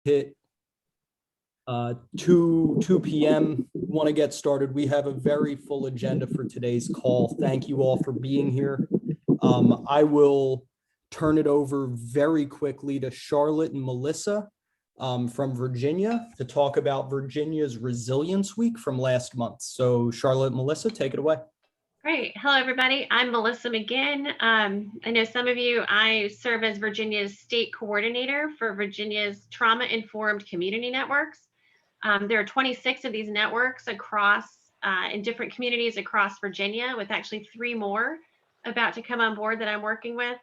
hit 2 p.m. Want to get started. We have a very full agenda for today's call. Thank you all for being here. I will turn it over very quickly to Charlotte and Melissa from Virginia to talk about Virginia's Resilience Week from last month. So Charlotte and Melissa, take it away. Great. Hello, everybody. I'm Melissa McGinn. I know some of you, I serve as Virginia's state coordinator for Virginia's trauma-informed community networks. There are 26 of these networks across in different communities across Virginia, with actually 3 more about to come on board that I'm working with.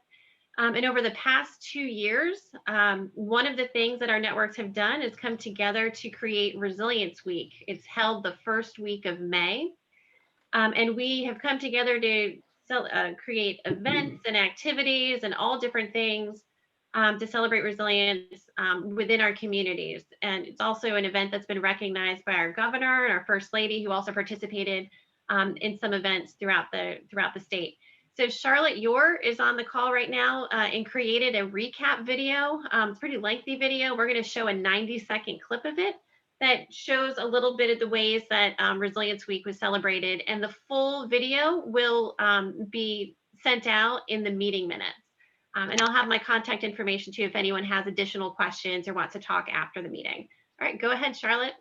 And over the past 2 years, one of the things that our networks have done is come together to create Resilience Week. It's held the first week of May. And we have come together to create events and activities and all different things to celebrate resilience within our communities. And it's also an event that's been recognized by our governor and our first lady, who also participated in some events throughout the state. So Charlotte Yor is on the call right now and created a recap video. It's a pretty lengthy video. We're going to show a 90-second clip of it that shows a little bit of the ways that Resilience Week was celebrated, and the full video will be sent out in the meeting minutes. And I'll have my contact information too if anyone has additional questions or wants to talk after the meeting. All right, go ahead, Charlotte.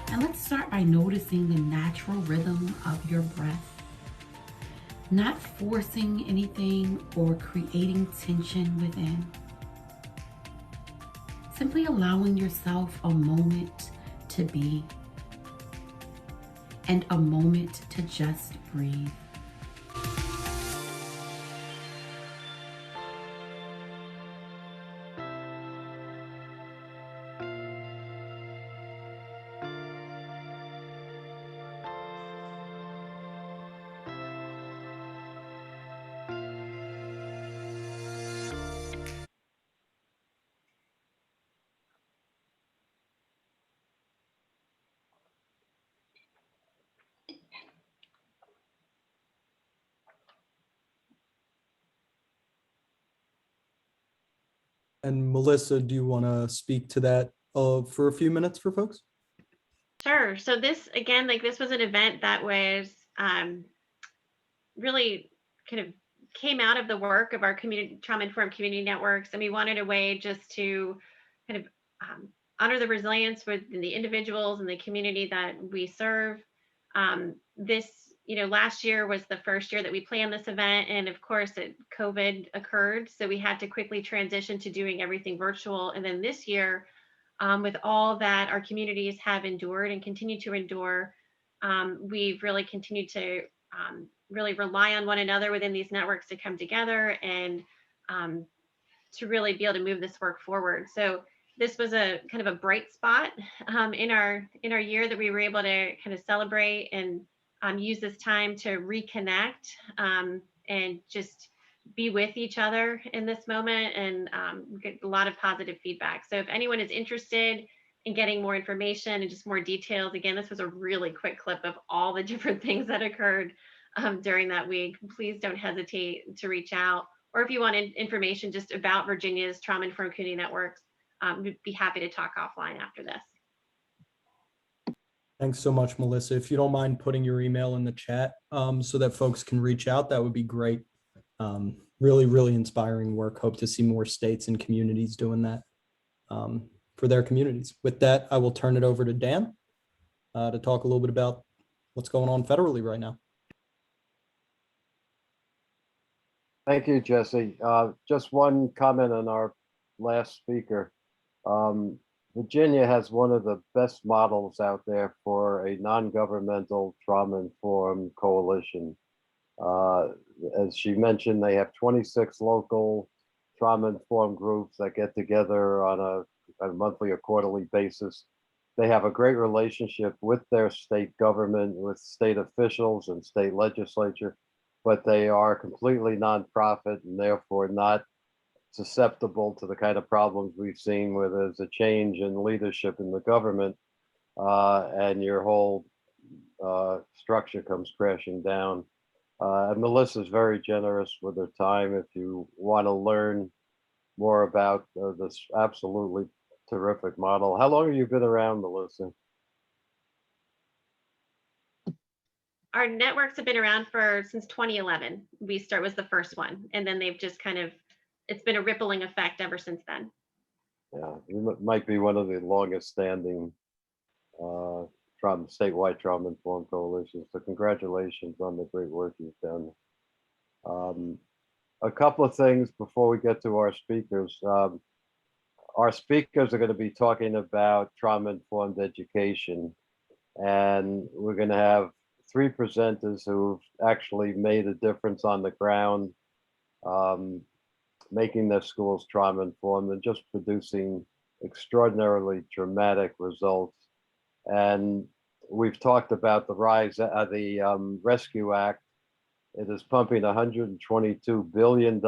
And let's start by noticing the natural rhythm of your breath, not forcing anything or creating tension within. Simply allowing yourself a moment to be and a moment to just breathe. And Melissa, do you want to speak to that for a few minutes for folks? Sure. So this, again, this was an event that was really kind of came out of the work of our community trauma-informed community networks. And we wanted a way just to kind of honor the resilience within the individuals and the community that we serve. Last year was the first year that we planned this event. And of course, COVID occurred. So we had to quickly transition to doing everything virtual. And then this year, with all that our communities have endured and continue to endure, we've really continued to really rely on one another within these networks to come together and to really be able to move this work forward. So this was a kind of a bright spot in our year that we were able to kind of celebrate and use this time to reconnect and just be with each other in this moment, and get a lot of positive feedback. So if anyone is interested in getting more information and just more details, again, this was a really quick clip of all the different things that occurred during that week. Please don't hesitate to reach out. Or if you want information just about Virginia's trauma-informed community networks, we'd be happy to talk offline after this. Thanks so much, Melissa. If you don't mind putting your email in the chat so that folks can reach out, that would be great. Really, really inspiring work. Hope to see more states and communities doing that for their communities. With that, I will turn it over to Dan to talk a little bit about what's going on federally right now. Thank you, Jesse. Just one comment on our last speaker. Virginia has one of the best models out there for a non-governmental trauma-informed coalition. As she mentioned, they have 26 local trauma-informed groups that get together on a monthly or quarterly basis. They have a great relationship with their state government, with state officials and state legislature, but they are completely nonprofit and therefore not susceptible to the kind of problems we've seen where there's a change in leadership in the government and your whole structure comes crashing down. And Melissa's very generous with her time. If you want to learn more about this absolutely terrific model. How long have you been around, Melissa? Our networks have been around since 2011. We was the first one, and then they've just it's been a rippling effect ever since then. Yeah, it might be one of the longest standing statewide trauma-informed coalitions. So congratulations on the great work you've done. A couple of things before we get to our speakers. Our speakers are going to be talking about trauma-informed education, and we're going to have 3 presenters who've actually made a difference on the ground, making their schools trauma-informed and just producing extraordinarily dramatic results. And we've talked about the rise of the Rescue Act. It is pumping $122 billion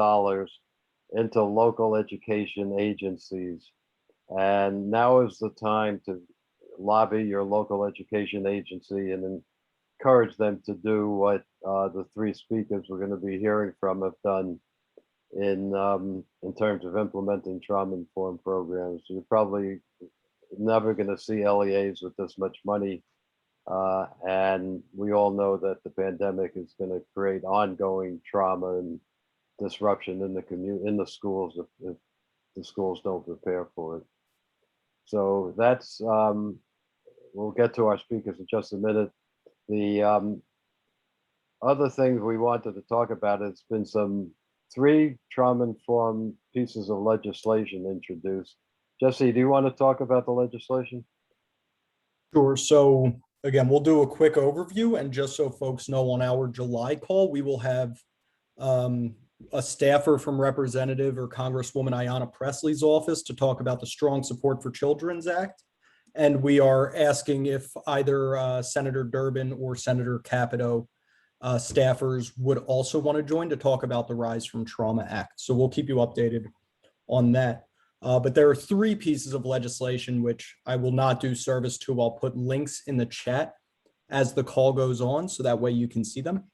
into local education agencies. And now is the time to lobby your local education agency and encourage them to do what the 3 speakers we're going to be hearing from have done in terms of implementing trauma-informed programs. You're probably never going to see LEAs with this much money. And we all know that the pandemic is going to create ongoing trauma and disruption in the community, in the schools, if the schools don't prepare for it. So that's, we'll get to our speakers in just a minute. The other things we wanted to talk about, it's been some 3 trauma-informed pieces of legislation introduced. Jesse, do you want to talk about the legislation? Sure. So again, we'll do a quick overview, and just so folks know, on our July call, we will have a staffer from Representative or Congresswoman Ayanna Pressley's office to talk about the Strong Support for Children's Act. And we are asking if either Senator Durbin or Senator Capito staffers would also want to join to talk about the Rise from Trauma Act. So we'll keep you updated on that. But there are 3 pieces of legislation which I will not do service to. I'll put links in the chat as the call goes on, so that way you can see them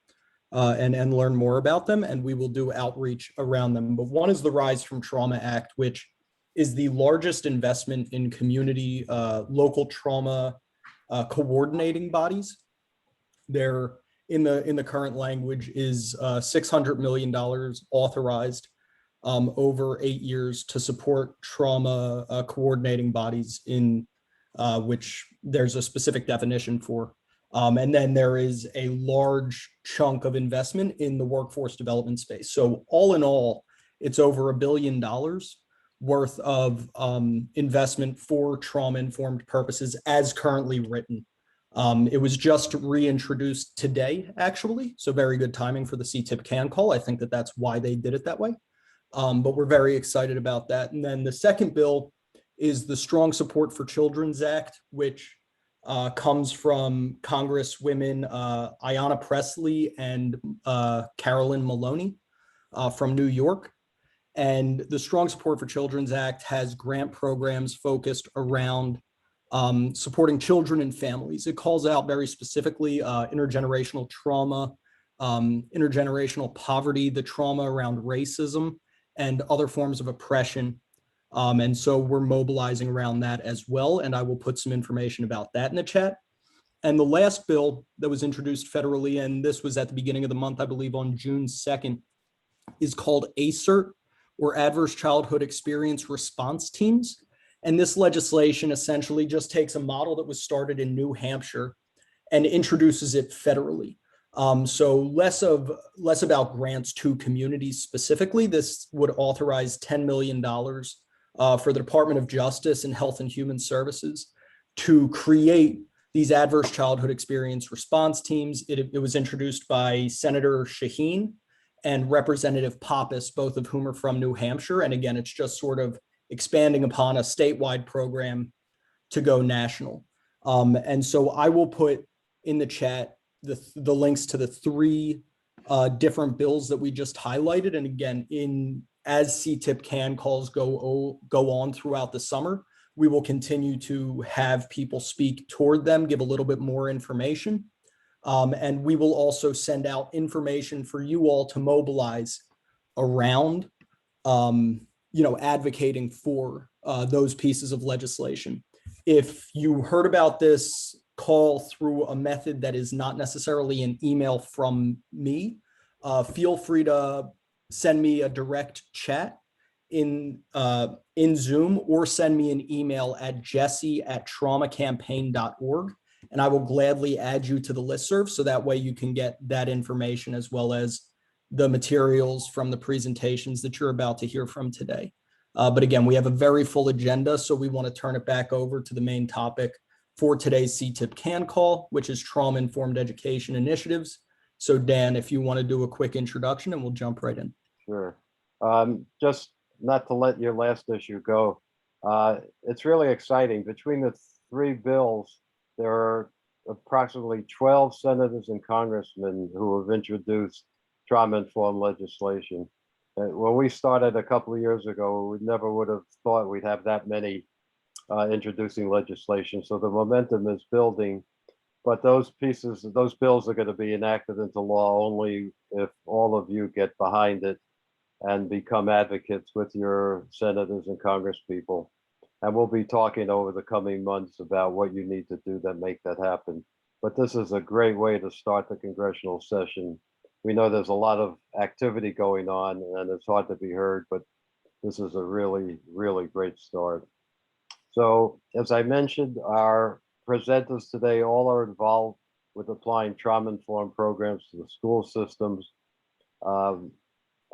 and learn more about them, and we will do outreach around them. But one is the Rise from Trauma Act, which is the largest investment in community local trauma coordinating bodies. There, in the current language, is $600 million authorized over 8 years to support trauma coordinating bodies, in which there's a specific definition for. And then there is a large chunk of investment in the workforce development space. So all in all, it's over $1 billion worth of investment for trauma-informed purposes as currently written. It was just reintroduced today, actually. So very good timing for the CTIPP CAN call. I think that that's why they did it that way. But we're very excited about that. And then the second bill is the Strong Support for Children's Act, which comes from Congresswomen Ayanna Pressley and Carolyn Maloney from New York. And the Strong Support for Children's Act has grant programs focused around supporting children and families. It calls out very specifically intergenerational trauma, intergenerational poverty, the trauma around racism, and other forms of oppression. And so we're mobilizing around that as well. And I will put some information about that in the chat. And the last bill that was introduced federally, and this was at the beginning of the month, I believe on June 2nd, is called ACERT, or Adverse Childhood Experience Response Teams. And this legislation essentially just takes a model that was started in New Hampshire and introduces it federally. So less about grants to communities specifically. This would authorize $10 million for the Department of Justice and Health and Human Services to create these adverse childhood experience response teams. It was introduced by Senator Shaheen and Representative Pappas, both of whom are from New Hampshire. And again, it's just sort of expanding upon a statewide program to go national. And so I will put in the chat the links to the three different bills that we just highlighted. And again, as CTIPP CAN calls go on throughout the summer, we will continue to have people speak toward them, give a little bit more information. And we will also send out information for you all to mobilize around, advocating for those pieces of legislation. If you heard about this call through a method that is not necessarily an email from me, feel free to send me a direct chat in Zoom, or send me an email at jesse@traumacampaign.org, and I will gladly add you to the listserv, so that way you can get that information as well as the materials from the presentations that you're about to hear from today. But again, we have a very full agenda, so we want to turn it back over to the main topic for today's CTIPP CAN call, which is trauma-informed education initiatives. So Dan, if you want to do a quick introduction, and we'll jump right in. Sure. Just not to let your last issue go, it's really exciting. Between the three bills, there are approximately 12 senators and congressmen who have introduced trauma-informed legislation. When we started a couple of years ago, we never would have thought we'd have that many introducing legislation. So the momentum is building, but those bills are going to be enacted into law only if all of you get behind it and become advocates with your senators and congresspeople. And we'll be talking over the coming months about what you need to do to make that happen. But this is a great way to start the congressional session. We know there's a lot of activity going on and it's hard to be heard, but this is a really, really great start. So as I mentioned, our presenters today all are involved with applying trauma-informed programs to the school systems.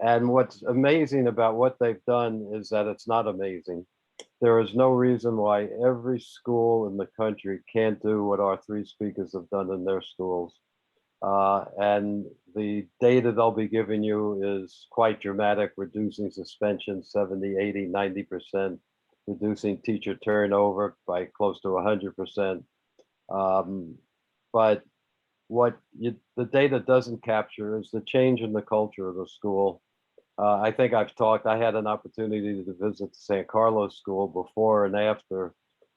And what's amazing about what they've done is that it's not amazing. There is no reason why every school in the country can't do what our three speakers have done in their schools. And the data they'll be giving you is quite dramatic, reducing suspension 70, 80, 90%, reducing teacher turnover by close to 100%. But what the data doesn't capture is the change in the culture of the school. I think I had an opportunity to visit the San Carlos school before and after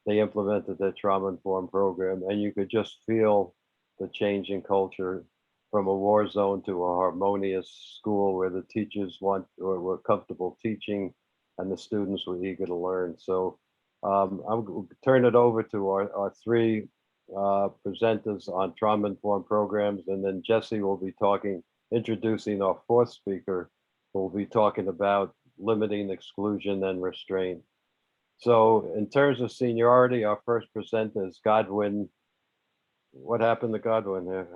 they implemented their trauma-informed program, and you could just feel the change in culture from a war zone to a harmonious school where the teachers were comfortable teaching and the students were eager to learn. So I'm going to turn it over to our three presenters on trauma-informed programs, and then Jesse will be introducing our fourth speaker, who will be talking about limiting exclusion and restraint. So in terms of seniority, our first presenter is Godwin. What happened to Godwin here?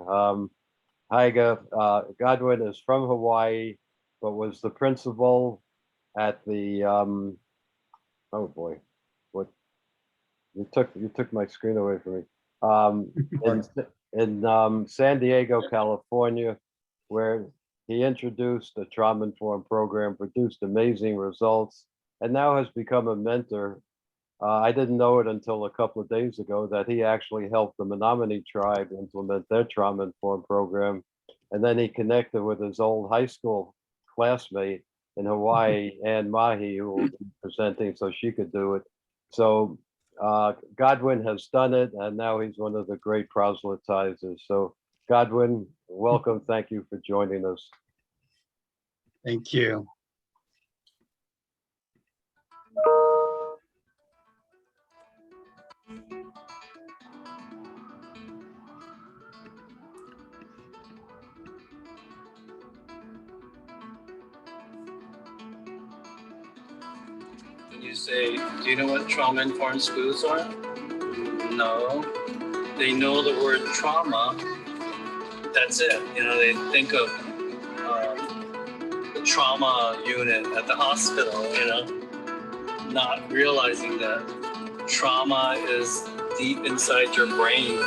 Higa. Godwin is from Hawaii, but was the principal at the, oh boy, what, you took my screen away from me. In San Diego, California, where he introduced a trauma-informed program, produced amazing results, and now has become a mentor. I didn't know it until a couple of days ago that he actually helped the Menominee tribe implement their trauma-informed program. And then he connected with his old high school classmate in Hawaii, Ann Mahi, who will be presenting so she could do it. So Godwin has done it, and now he's one of the great proselytizers. So Godwin, welcome. Thank you for joining us. Thank you. You say, do you know what trauma-informed schools are? No. They know the word trauma, that's it. You know, they think of the trauma unit at the hospital, you know, not realizing that trauma is deep inside your brain.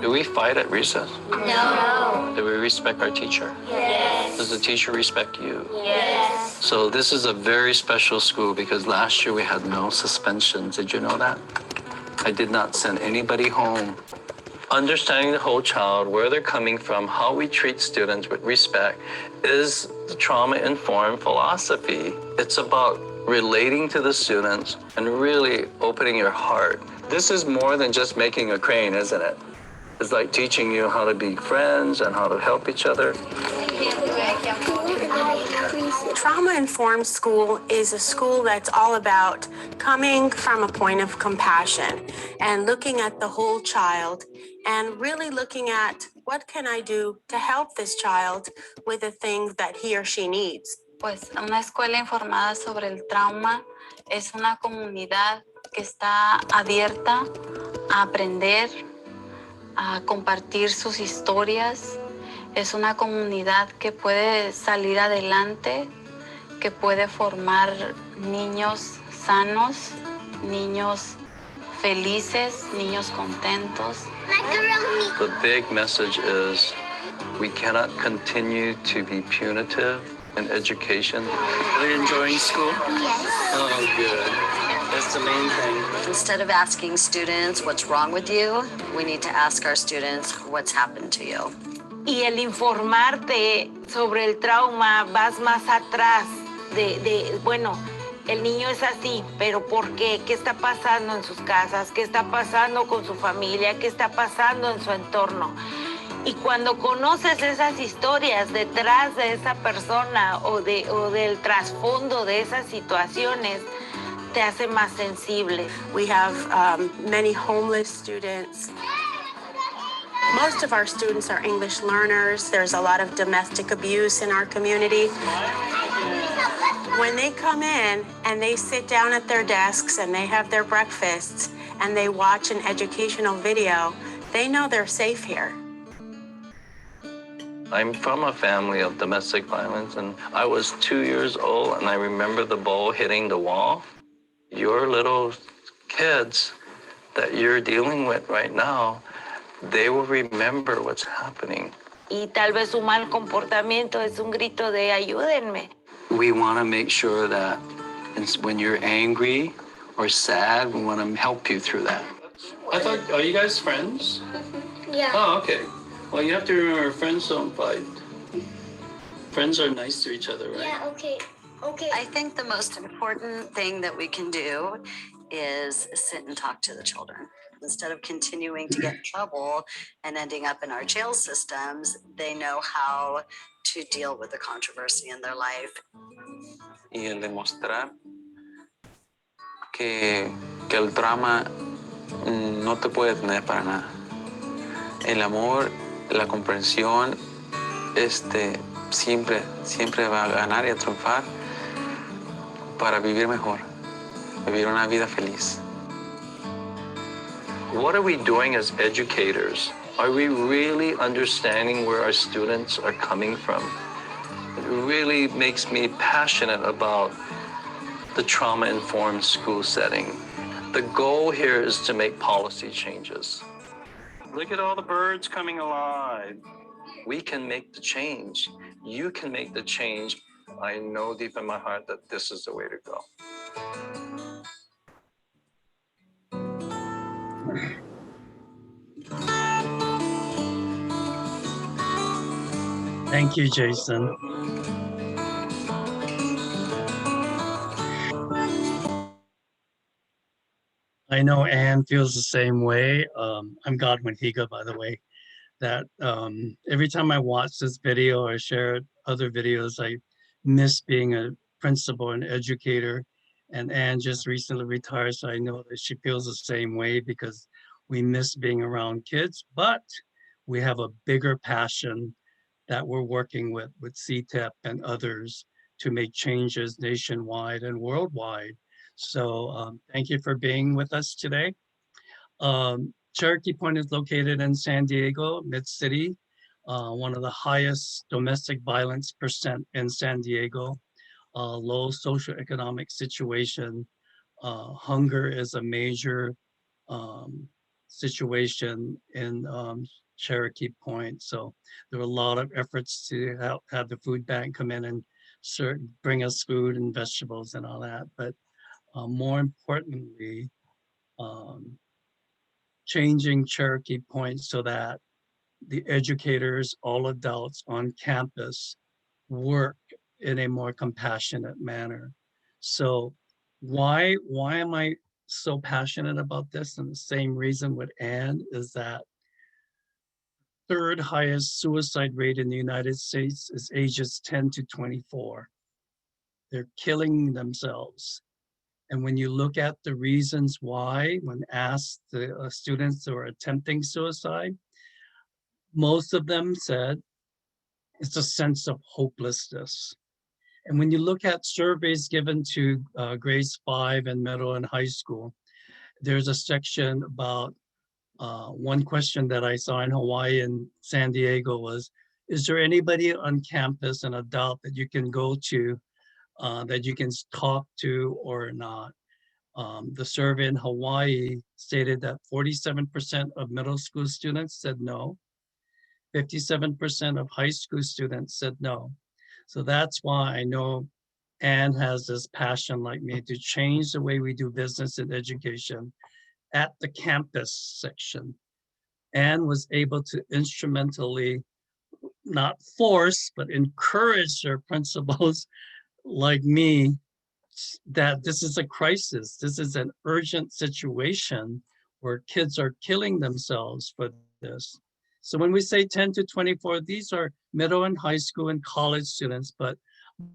Do we fight at recess? No. Do we respect our teacher? Yes. Does the teacher respect you? Yes. So this is a very special school because last year we had no suspensions. Did you know that? I did not send anybody home. Understanding the whole child, where they're coming from, how we treat students with respect is the trauma-informed philosophy. It's about relating to the students and really opening your heart. This is more than just making a crane, isn't it? It's like teaching you how to be friends and how to help each other. Trauma-informed school is a school that's all about coming from a point of compassion and looking at the whole child and really looking at what can I do to help this child with the things that he or she needs. Pues una escuela informada sobre el trauma es una comunidad que está abierta a aprender, a compartir sus historias. Es una comunidad que puede salir adelante, que puede formar niños sanos, niños felices, niños contentos. The big message is we cannot continue to be punitive in education. Are you enjoying school? Yes. Oh, good. That's the main thing. Instead of asking students what's wrong with you, we need to ask our students what's happened to you. Y el informarte sobre el trauma, vas más atrás bueno, el niño es así, pero ¿por qué? ¿Qué está pasando en sus casas? ¿Qué está pasando con su familia? ¿Qué está pasando en su entorno? Y cuando conoces esas historias detrás de esa persona o del trasfondo de esas situaciones, te hace más sensible. We have many homeless students. Most of our students are English learners. There's a lot of domestic abuse in our community. When they come in and they sit down at their desks and they have their breakfasts and they watch an educational video, they know they're safe here. I'm from a family of domestic violence, and I was 2 years old, and I remember the ball hitting the wall. Your little kids that you're dealing with right now, they will remember what's happening. Y tal vez su mal comportamiento es un grito de ayúdenme. We want to make sure that when you're angry or sad, we want to help you through that. I thought, are you guys friends? Yeah. Oh, okay. Well, you have to remember, friends don't fight. Friends are nice to each other, right? Yeah, okay. Okay. I think the most important thing that we can do is sit and talk to the children. Instead of continuing to get in trouble and ending up in our jail systems, they know how to deal with the controversy in their life. Y el demostrar que el trauma no te puede detener para nada. El amor, la comprensión, siempre va a ganar y a triunfar para vivir mejor, vivir una vida feliz. What are we doing as educators? Are we really understanding where our students are coming from? It really makes me passionate about the trauma-informed school setting. The goal here is to make policy changes. Look at all the birds coming alive. We can make the change. You can make the change. I know deep in my heart that this is the way to go. Thank you, Jason. I know Anne feels the same way. I'm Godwin Higa, by the way, that every time I watch this video or share other videos, I miss being a principal and educator. And Anne just recently retired, so I know that she feels the same way because we miss being around kids, but we have a bigger passion that we're working with CTIPP and others to make changes nationwide and worldwide. So thank you for being with us today. Cherokee Point is located in San Diego, Mid-City, one of the highest domestic violence percent in San Diego, low socioeconomic situation. Hunger is a major situation in Cherokee Point. So there were a lot of efforts to help have the food bank come in and bring us food and vegetables and all that. But more importantly, changing Cherokee Point so that the educators, all adults on campus work in a more compassionate manner. So why am I so passionate about this? And the same reason with Anne is that third highest suicide rate in the United States is ages 10 to 24. They're killing themselves. And when you look at the reasons why, when asked the students who are attempting suicide, most of them said it's a sense of hopelessness. And when you look at surveys given to grades 5 and middle and high school, there's a section about one question that I saw in Hawaii and San Diego was, is there anybody on campus, an adult that you can go to, that you can talk to or not? The survey in Hawaii stated that 47% of middle school students said no. 57% of high school students said no. So that's why I know Anne has this passion like me to change the way we do business in education at the campus section. Anne was able to instrumentally, not force, but encourage their principals like me that this is a crisis. This is an urgent situation where kids are killing themselves for this. So when we say 10 to 24, these are middle and high school and college students, but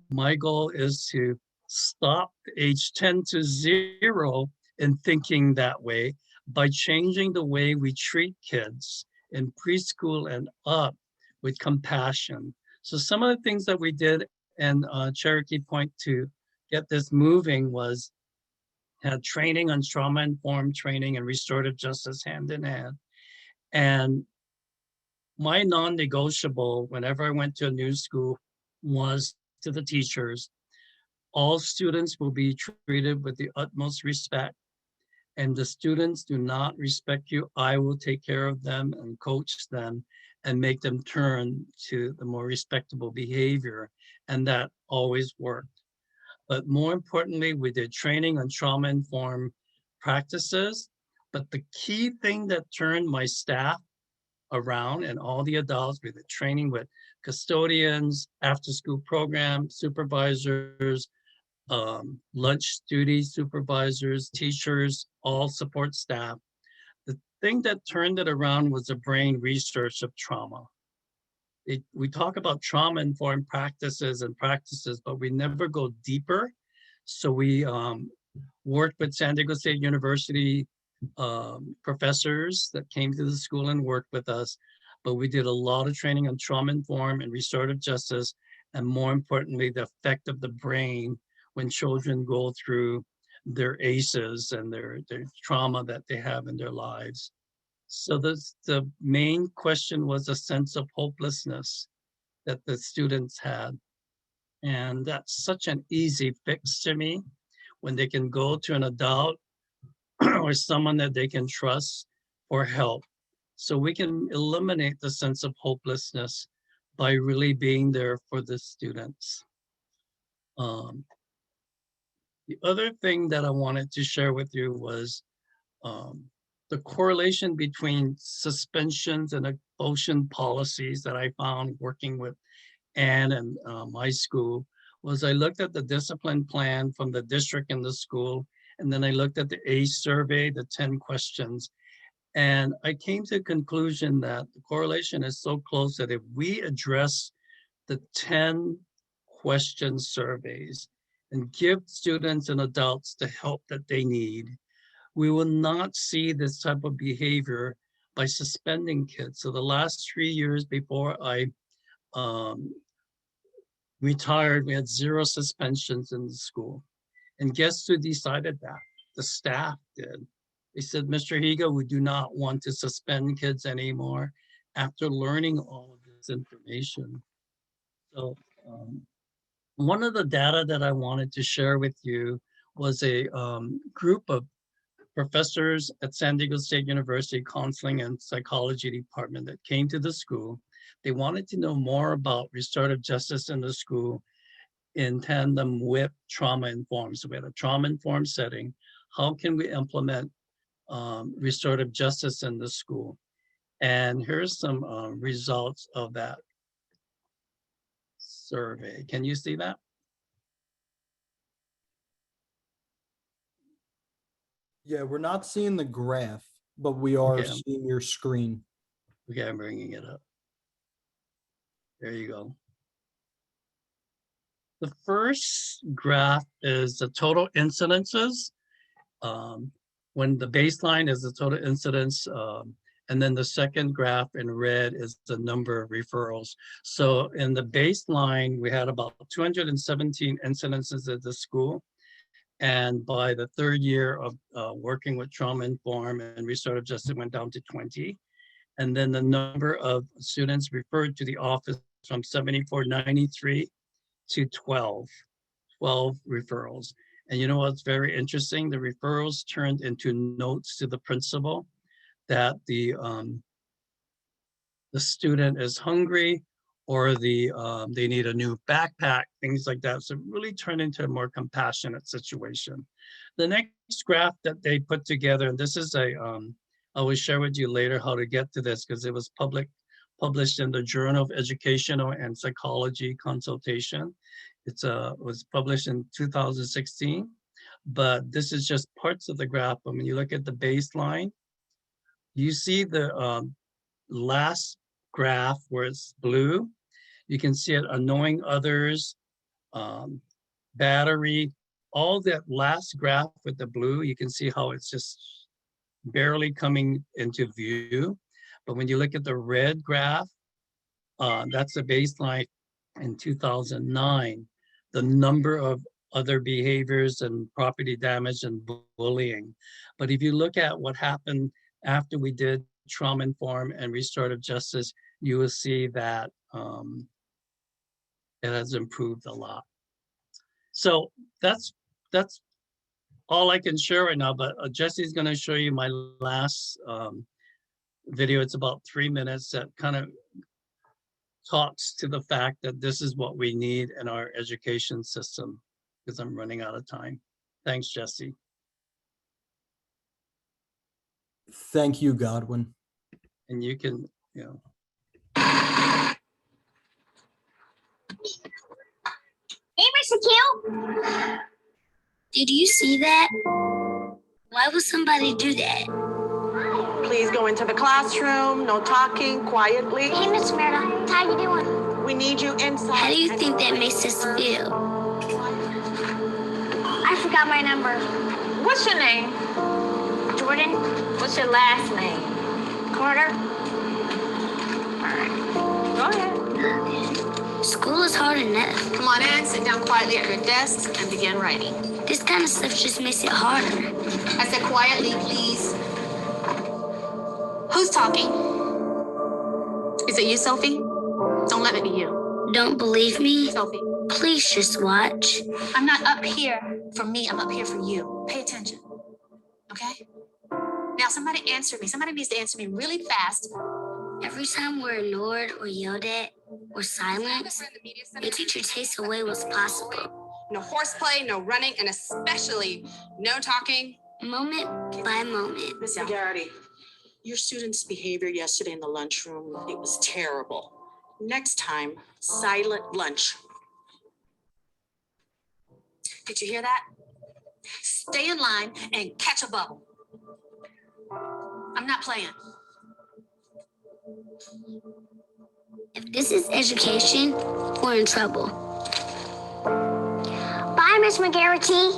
my goal is to stop age 10 to 0 in thinking that way by changing the way we treat kids in preschool and up with compassion. So some of the things that we did in Cherokee Point to get this moving was had training on trauma-informed training and restorative justice hand in hand. And my non-negotiable whenever I went to a new school was to the teachers, all students will be treated with the utmost respect. And the students do not respect you, I will take care of them and coach them and make them turn to the more respectable behavior. And that always worked. But more importantly, we did training on trauma-informed practices. But the key thing that turned my staff around and all the adults, we did training with custodians, after-school program supervisors, lunch duty supervisors, teachers, all support staff. The thing that turned it around was the brain research of trauma. We talk about trauma-informed practices, but we never go deeper. So we worked with San Diego State University professors that came to the school and worked with us. But we did a lot of training on trauma-informed and restorative justice, and more importantly, the effect of the brain when children go through their ACEs and their trauma that they have in their lives. So the main question was a sense of hopelessness that the students had. And that's such an easy fix to me when they can go to an adult or someone that they can trust for help. So we can eliminate the sense of hopelessness by really being there for the students. The other thing that I wanted to share with you was the correlation between suspensions and expulsion policies that I found working with Anne and my school was I looked at the discipline plan from the district and the school, And then I looked at the ACE survey, the 10 questions, and I came to the conclusion that the correlation is so close that if we address the 10 question surveys and give students and adults the help that they need, we will not see this type of behavior by suspending kids. So the last 3 years before I retired, we had 0 suspensions in the school. And guess who decided that? The staff did. They said, Mr. Higa, we do not want to suspend kids anymore after learning all of this information. So one of the data that I wanted to share with you was a group of professors at San Diego State University Counseling and Psychology Department that came to the school. They wanted to know more about restorative justice in the school in tandem with trauma-informed. So we had a trauma-informed setting. How can we implement restorative justice in the school? And here's some results of that survey. Can you see that? Yeah, we're not seeing the graph, but we are Okay. seeing your screen. Okay, I'm bringing it up. There you go. The first graph is the total incidences. When the baseline is the total incidence, and then the second graph in red is the number of referrals. So in the baseline, we had about 217 incidences at the school. And by the third year of working with trauma-informed and restorative justice, went down to 20. And then the number of students referred to the office from 7493 to 12 referrals. And you know what's very interesting? The referrals turned into notes to the principal that the student is hungry, or they need a new backpack, things like that. So it really turned into a more compassionate situation. The next graph that they put together, and this is I will share with you later how to get to this because it was published in the Journal of Educational and Psychology Consultation. It was published in 2016, but this is just parts of the graph. But when you look at the baseline, you see the last graph where it's blue. You can see it annoying others, battery, all that last graph with the blue, you can see how it's just barely coming into view. But when you look at the red graph, that's the baseline in 2009, the number of other behaviors and property damage and bullying. But if you look at what happened after we did trauma-informed and restorative justice, you will see that it has improved a lot. So that's all I can share right now, but Jesse's gonna show you my last video. It's about 3 minutes that kind of talks to the fact that this is what we need in our education system, because I'm running out of time. Thanks, Jesse. Thank you, Godwin. And you can, you know. Hey, Mr. Q. Did you see that? Why would somebody do that? Please go into the classroom, no talking, quietly. Hey, Miss Merida, how you doing? We need you inside. How do you think that makes us feel? I forgot my number. What's your name? Jordan? What's your last name? Carter? Go ahead. School is hard enough. Come on in, sit down quietly at your desk and begin writing. This kind of stuff just makes it harder. I said quietly, please. Who's talking? Is it you, Sophie? Don't let it be you. Don't believe me? Sophie. Please just watch. I'm not up here for me, I'm up here for you. Pay attention, okay? Now somebody answer me. Somebody needs to answer me really fast. Every time we're ignored or yelled at or silenced, the teacher takes away what's possible. No horseplay, no running, and especially no talking. Moment by moment. Miss McGarity, your student's behavior yesterday in the lunchroom, it was terrible. Next time, silent lunch. Did you hear that? Stay in line and catch a bubble. I'm not playing. If this is education, we're in trouble. Bye, Miss McGarrity.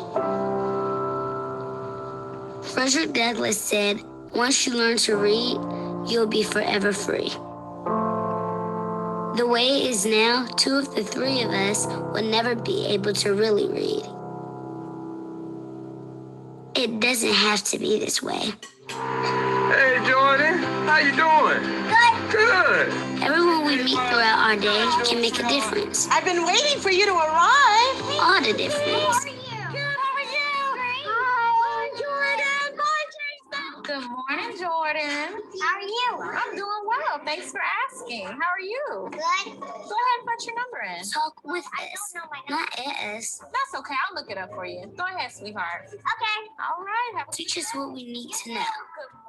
Frederick Douglass said, once you learn to read, you'll be forever free. The way it is now, 2 of the 3 of us will never be able to really read. It doesn't have to be this way. Hey, Jordan, how you doing? Good. Good. Everyone we meet throughout our day can make a difference. I've been waiting for you to arrive. All the difference. Good morning, Jordan. How are you? I'm doing well. Thanks for asking. How are you? Good. Go ahead and put your number in. Talk with us, not at us. That's okay. I'll look it up for you. Go ahead, sweetheart. Okay. All right. Teach us what we need to know.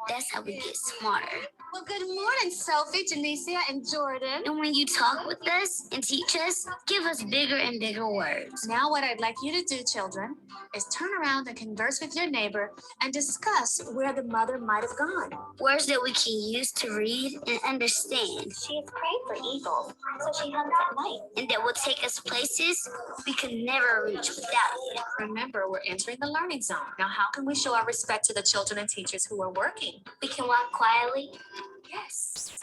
That's how we get smarter. Well, good morning, Sophie, Janicia, and Jordan. And when you talk with us and teach us, give us bigger and bigger words. Now what I'd like you to do, children, is turn around and converse with your neighbor and discuss where the mother might have gone. Words that we can use to read and understand. She is praying for eagles, so she hunts at night. And that will take us places we could never reach without it. Remember, we're entering the learning zone. Now, how can we show our respect to the children and teachers who are working? We can walk quietly. Yes.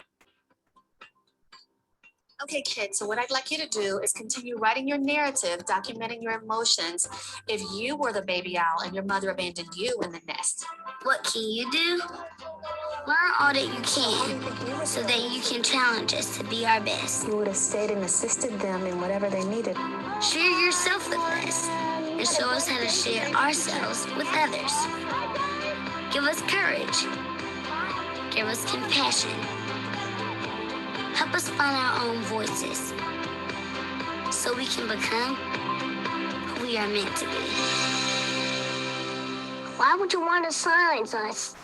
Okay, kids, so what I'd like you to do is continue writing your narrative, documenting your emotions. If you were the baby owl and your mother abandoned you in the nest. What can you do? Learn all that you can so that you can challenge us to be our best. You would have stayed and assisted them in whatever they needed. Share yourself with us and show us how to share ourselves with others. Give us courage. Give us compassion. Help us find our own voices so we can become who we are meant to be. Why would you want to silence us?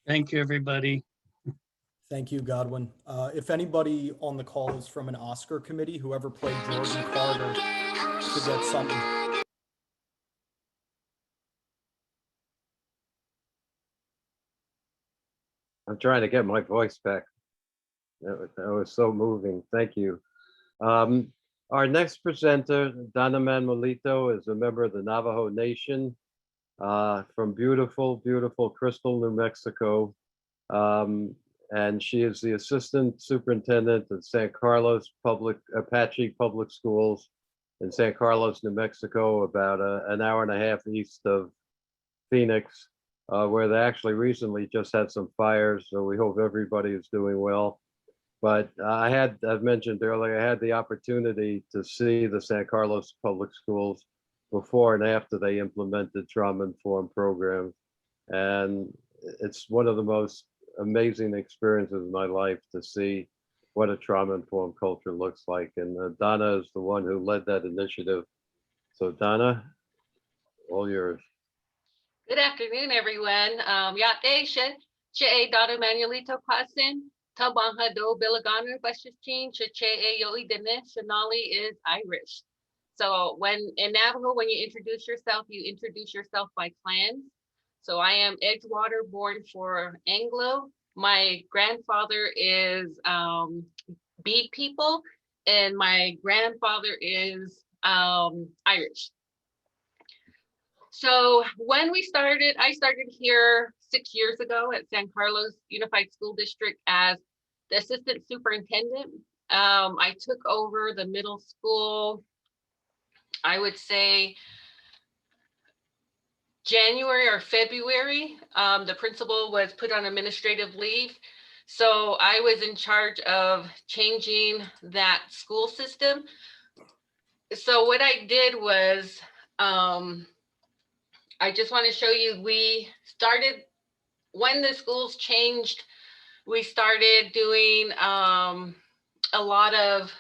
Thank you, everybody. Thank you, Godwin. If anybody on the call is from an Oscar committee, whoever played Jordan Carter should get something. I'm trying to get my voice back. That was so moving. Thank you. Our next presenter, Donna Manuelito, is a member of the Navajo Nation from beautiful, beautiful Crystal, New Mexico. And she is the Assistant Superintendent of San Carlos Apache Public Schools in San Carlos, New Mexico, about an hour and a half east of Phoenix, where they actually recently just had some fires. So we hope everybody is doing well. But I've mentioned earlier, I had the opportunity to see the San Carlos Public Schools before and after they implemented trauma-informed programs. And it's one of the most amazing experiences of my life to see what a trauma-informed culture looks like. And Donna is the one who led that initiative. So Donna, all yours. Good afternoon, everyone. Yateisha, Che Donna Manuelito Pasin, Tabanga Do Bilagano, Bashichin, Che Yoi Dene, Sonali is Irish. So when in Navajo, when you introduce yourself by clans. So I am Edgewater, born for Anglo. My grandfather is Bead people, and my grandfather is Irish. So when I started here 6 years ago at San Carlos Unified School District as the assistant superintendent. I took over the middle school, I would say January or February. The principal was put on administrative leave. So I was in charge of changing that school system. So what I did was, I just want to show you, we started, when the schools changed, we started doing a lot of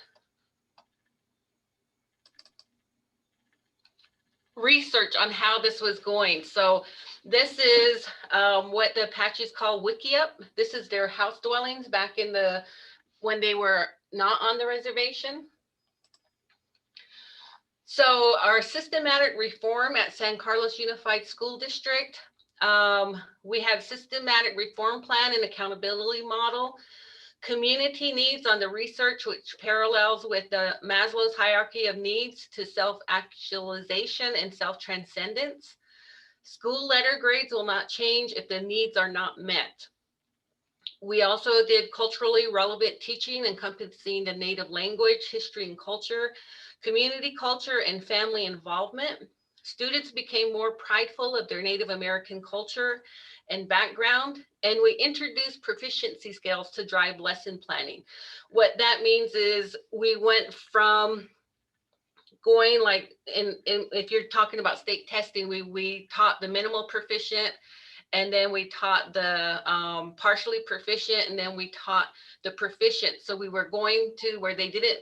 research on how this was going. So this is what the Apaches call wiki-up. This is their house dwellings back in when they were not on the reservation. So our systematic reform at San Carlos Unified School District, we have systematic reform plan and accountability model, community needs on the research, which parallels with the Maslow's hierarchy of needs to self-actualization and self-transcendence. School letter grades will not change if the needs are not met. We also did culturally relevant teaching encompassing the native language, history and culture, community culture, and family involvement. Students became more prideful of their Native American culture and background, and we introduced proficiency scales to drive lesson planning. What that means is we went from going like, if you're talking about state testing, we taught the minimal proficient, and then we taught the partially proficient, and then we taught the proficient. So we were going to where they didn't,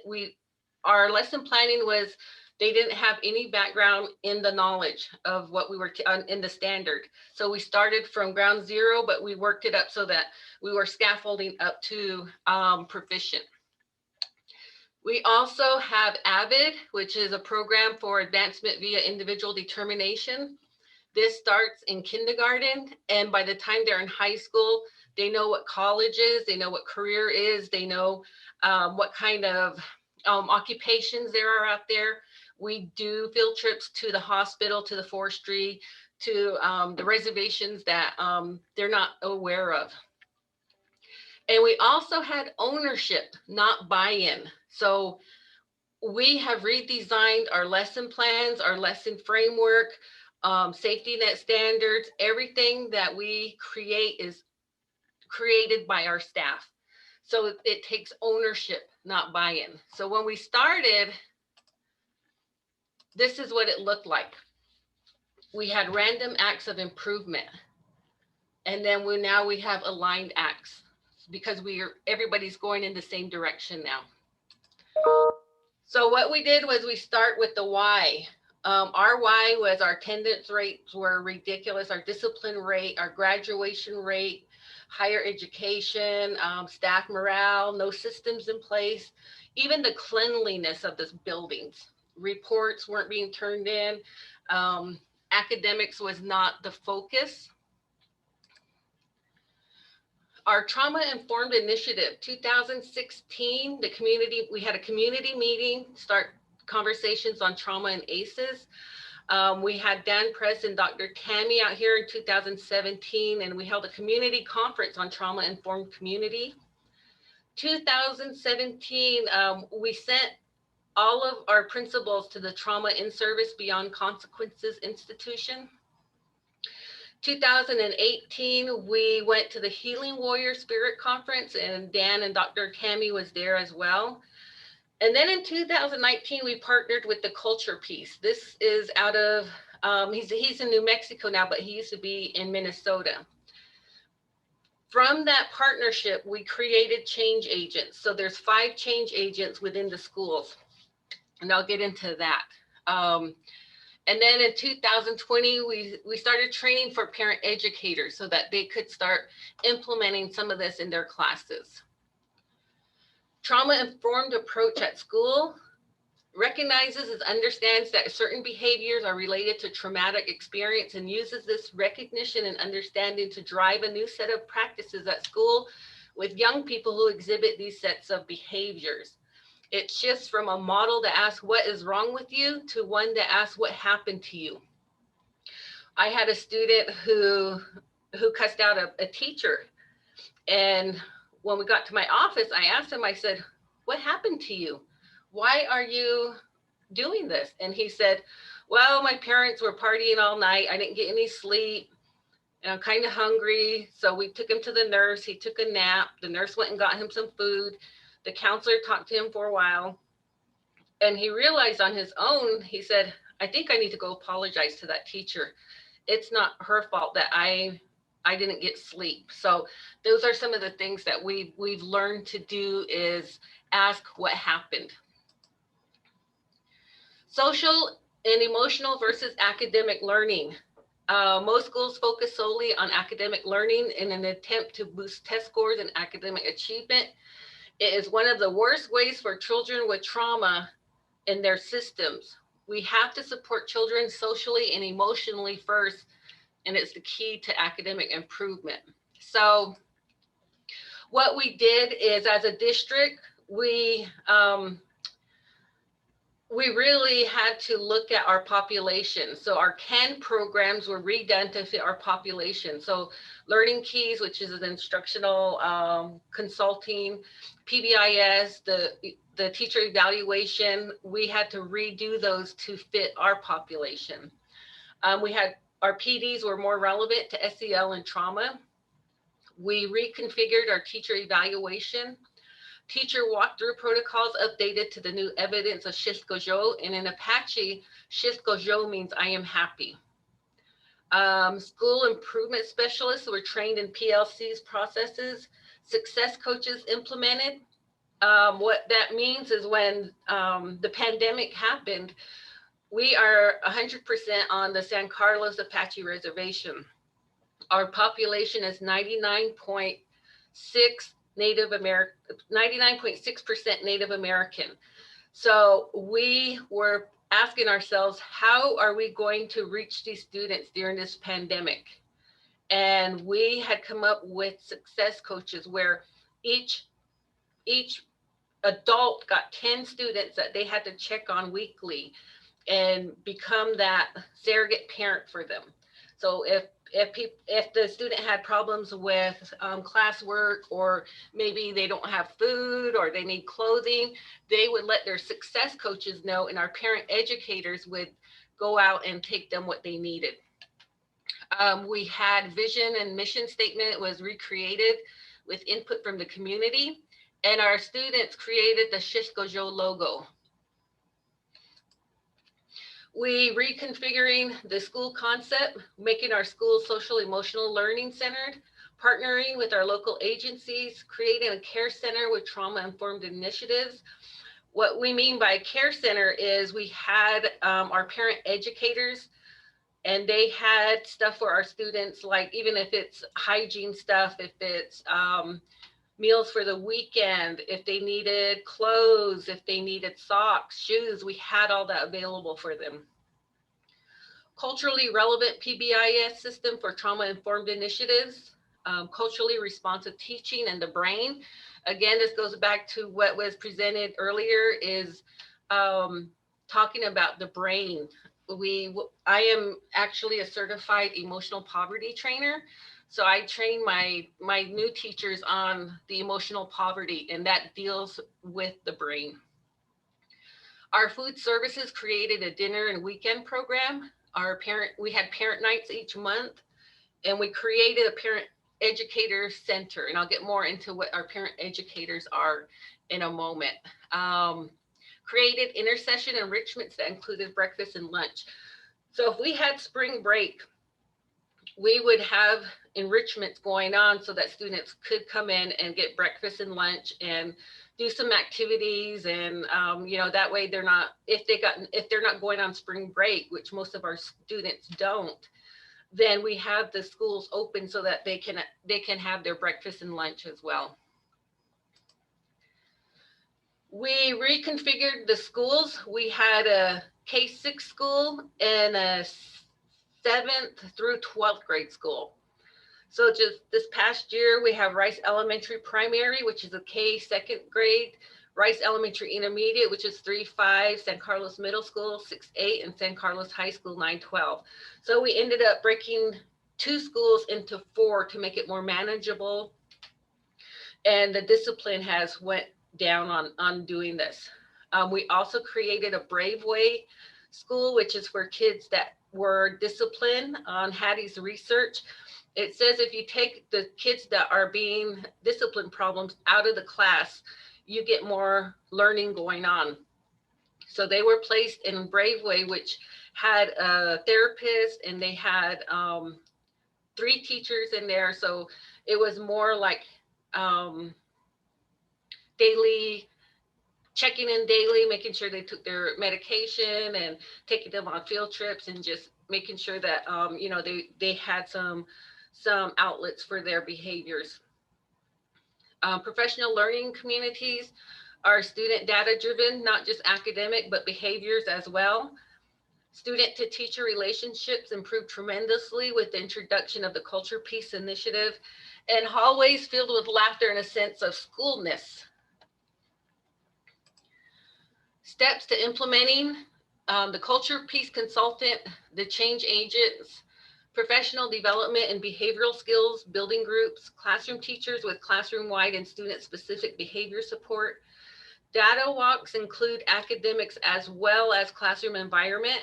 our lesson planning was, they didn't have any background in the knowledge of what we were in the standard. So we started from ground zero, but we worked it up so that we were scaffolding up to proficient. We also have AVID, which is a program for advancement via individual determination. This starts in kindergarten, and by the time they're in high school, they know what college is, they know what career is, they know what kind of occupations there are out there. We do field trips to the hospital, to the forestry, to the reservations that they're not aware of. And we also had ownership, not buy-in. So we have redesigned our lesson plans, our lesson framework, safety net standards. Everything that we create is created by our staff. So it takes ownership, not buy-in. So when we started, this is what it looked like. We had random acts of improvement. And then now we have aligned acts because everybody's going in the same direction now. So what we did was we start with the why. Our why was our attendance rates were ridiculous, our discipline rate, our graduation rate, higher education, staff morale, no systems in place, even the cleanliness of the buildings. Reports weren't being turned in. Academics was not the focus. Our trauma-informed initiative, 2016, we had a community meeting, start conversations on trauma and ACEs. We had Dan Press and Dr. Tammy out here in 2017, and we held a community conference on trauma-informed community. 2017, we sent all of our principals to the Trauma in Service Beyond Consequences Institution. 2018, we went to the Healing Warrior Spirit Conference, and Dan and Dr. Tammy was there as well. And then in 2019, we partnered with the Culture Piece. This is out of, he's in New Mexico now, but he used to be in Minnesota. From that partnership, we created change agents. So there's 5 change agents within the schools, and I'll get into that. And then in 2020, we started training for parent educators so that they could start implementing some of this in their classes. Trauma-informed approach at school recognizes and understands that certain behaviors are related to traumatic experience and uses this recognition and understanding to drive a new set of practices at school with young people who exhibit these sets of behaviors. It shifts from a model that asks what is wrong with you to one that asks what happened to you. I had a student who cussed out a teacher, and when we got to my office, I asked him, I said, what happened to you? Why are you doing this? And he said, well, my parents were partying all night. I didn't get any sleep, and I'm kind of hungry. So we took him to the nurse. He took a nap. The nurse went and got him some food. The counselor talked to him for a while, and he realized on his own, he said, I think I need to go apologize to that teacher. It's not her fault that I didn't get sleep. So those are some of the things that we've learned to do is ask what happened. Social and emotional versus academic learning. Most schools focus solely on academic learning in an attempt to boost test scores and academic achievement. It is one of the worst ways for children with trauma in their systems. We have to support children socially and emotionally first, and it's the key to academic improvement. So what we did is, as a district, we really had to look at our population. So our CAN programs were redone to fit our population. So Learning Keys, which is an instructional consulting, PBIS, the teacher evaluation, we had to redo those to fit our population. We had our PDs were more relevant to SEL and trauma. We reconfigured our teacher evaluation. Teacher walkthrough protocols updated to the new evidence of Shishkojo, and in Apache, Shishkojo means I am happy. School improvement specialists were trained in PLC's processes. Success coaches implemented. What that means is when the pandemic happened, we are 100% on the San Carlos Apache Reservation. Our population is 99.6% Native American. So we were asking ourselves, how are we going to reach these students during this pandemic? And we had come up with success coaches where each adult got 10 students that they had to check on weekly and become that surrogate parent for them. So if the student had problems with classwork, or maybe they don't have food or they need clothing, they would let their success coaches know, and our parent educators would go out and take them what they needed. We had vision and mission statement was recreated with input from the community, and our students created the Shishkojo logo. We reconfiguring the school concept, making our schools social emotional learning centered, partnering with our local agencies, creating a care center with trauma-informed initiatives. What we mean by care center is we had our parent educators, and they had stuff for our students, like even if it's hygiene stuff, if it's meals for the weekend, if they needed clothes, if they needed socks, shoes, we had all that available for them. Culturally relevant PBIS system for trauma-informed initiatives, culturally responsive teaching and the brain. Again, this goes back to what was presented earlier, is talking about the brain. I am actually a certified emotional poverty trainer. So I train my new teachers on the emotional poverty, and that deals with the brain. Our food services created a dinner and weekend program. We had parent nights each month, and we created a parent educator center, and I'll get more into what our parent educators are in a moment. Created intersession enrichments that included breakfast and lunch. So if we had spring break, we would have enrichments going on so that students could come in and get breakfast and lunch and do some activities, and that way they're not, if they're not going on spring break, which most of our students don't, then we have the schools open so that they can have their breakfast and lunch as well. We reconfigured the schools. We had a K-6 school and a 7th through 12th grade school. So just this past year, we have Rice Elementary Primary, which is a K 2nd grade, Rice Elementary Intermediate, which is 3-5, San Carlos Middle School 6-8, and San Carlos High School 9-12. So we ended up breaking 2 schools into 4 to make it more manageable. And the discipline has went down on doing this. We also created a Brave Way school, which is for kids that were disciplined on Hattie's research. It says if you take the kids that are being discipline problems out of the class, you get more learning going on. So they were placed in Brave Way, which had a therapist, and they had 3 teachers in there. So it was more like daily, checking in daily, making sure they took their medication and taking them on field trips, and just making sure that they had some outlets for their behaviors. Professional learning communities are student data driven, not just academic, but behaviors as well. Student to teacher relationships improved tremendously with the introduction of the Culture Piece Initiative, and hallways filled with laughter and a sense of schoolness. Steps to implementing the Culture Piece Consultant, the change agents, professional development and behavioral skills, building groups, classroom teachers with classroom-wide and student-specific behavior support. Data walks include academics as well as classroom environment.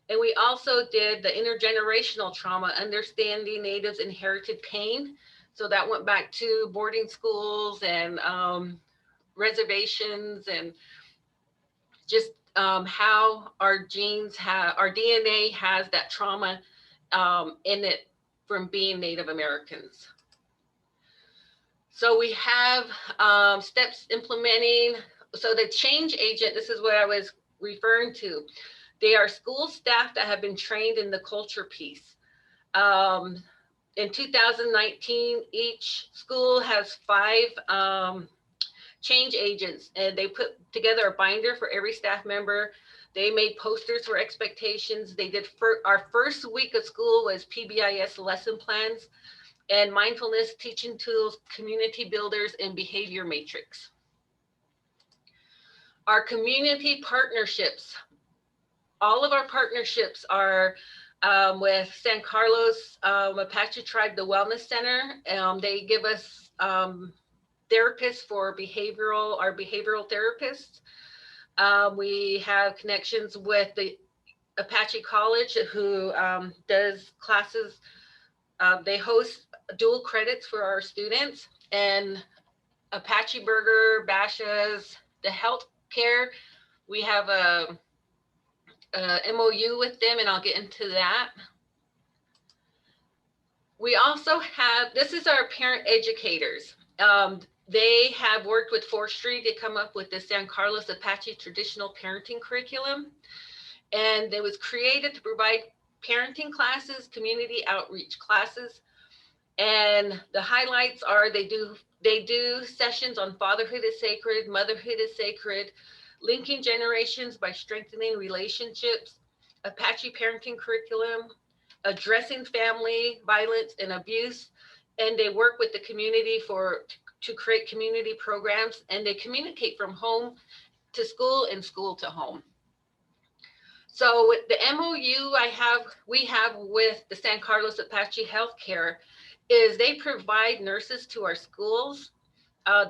And we also did the intergenerational trauma, understanding Natives' inherited pain. So that went back to boarding schools and reservations, and just how our genes have, our DNA has that trauma in it from being Native Americans. So we have steps implementing. So the change agent, this is what I was referring to. They are school staff that have been trained in the culture piece. In 2019, each school has 5 change agents, and they put together a binder for every staff member. They made posters for expectations. They did our first week of school was PBIS lesson plans and mindfulness teaching tools, community builders, and behavior matrix. Our community partnerships. All of our partnerships are with San Carlos Apache Tribe, the Wellness Center. They give us therapists for our behavioral therapists. We have connections with the Apache College, who does classes. They host dual credits for our students, and Apache Burger, Bashas, the healthcare. We have a MOU with them, and I'll get into that. We also have, this is our parent educators. They have worked with forestry to come up with the San Carlos Apache traditional parenting curriculum. And it was created to provide parenting classes, community outreach classes. And the highlights are they do sessions on fatherhood is sacred, motherhood is sacred, linking generations by strengthening relationships, Apache parenting curriculum, addressing family violence and abuse. And they work with the community to create community programs, and they communicate from home to school and school to home. So with the MOU we have with the San Carlos Apache Healthcare is they provide nurses to our schools.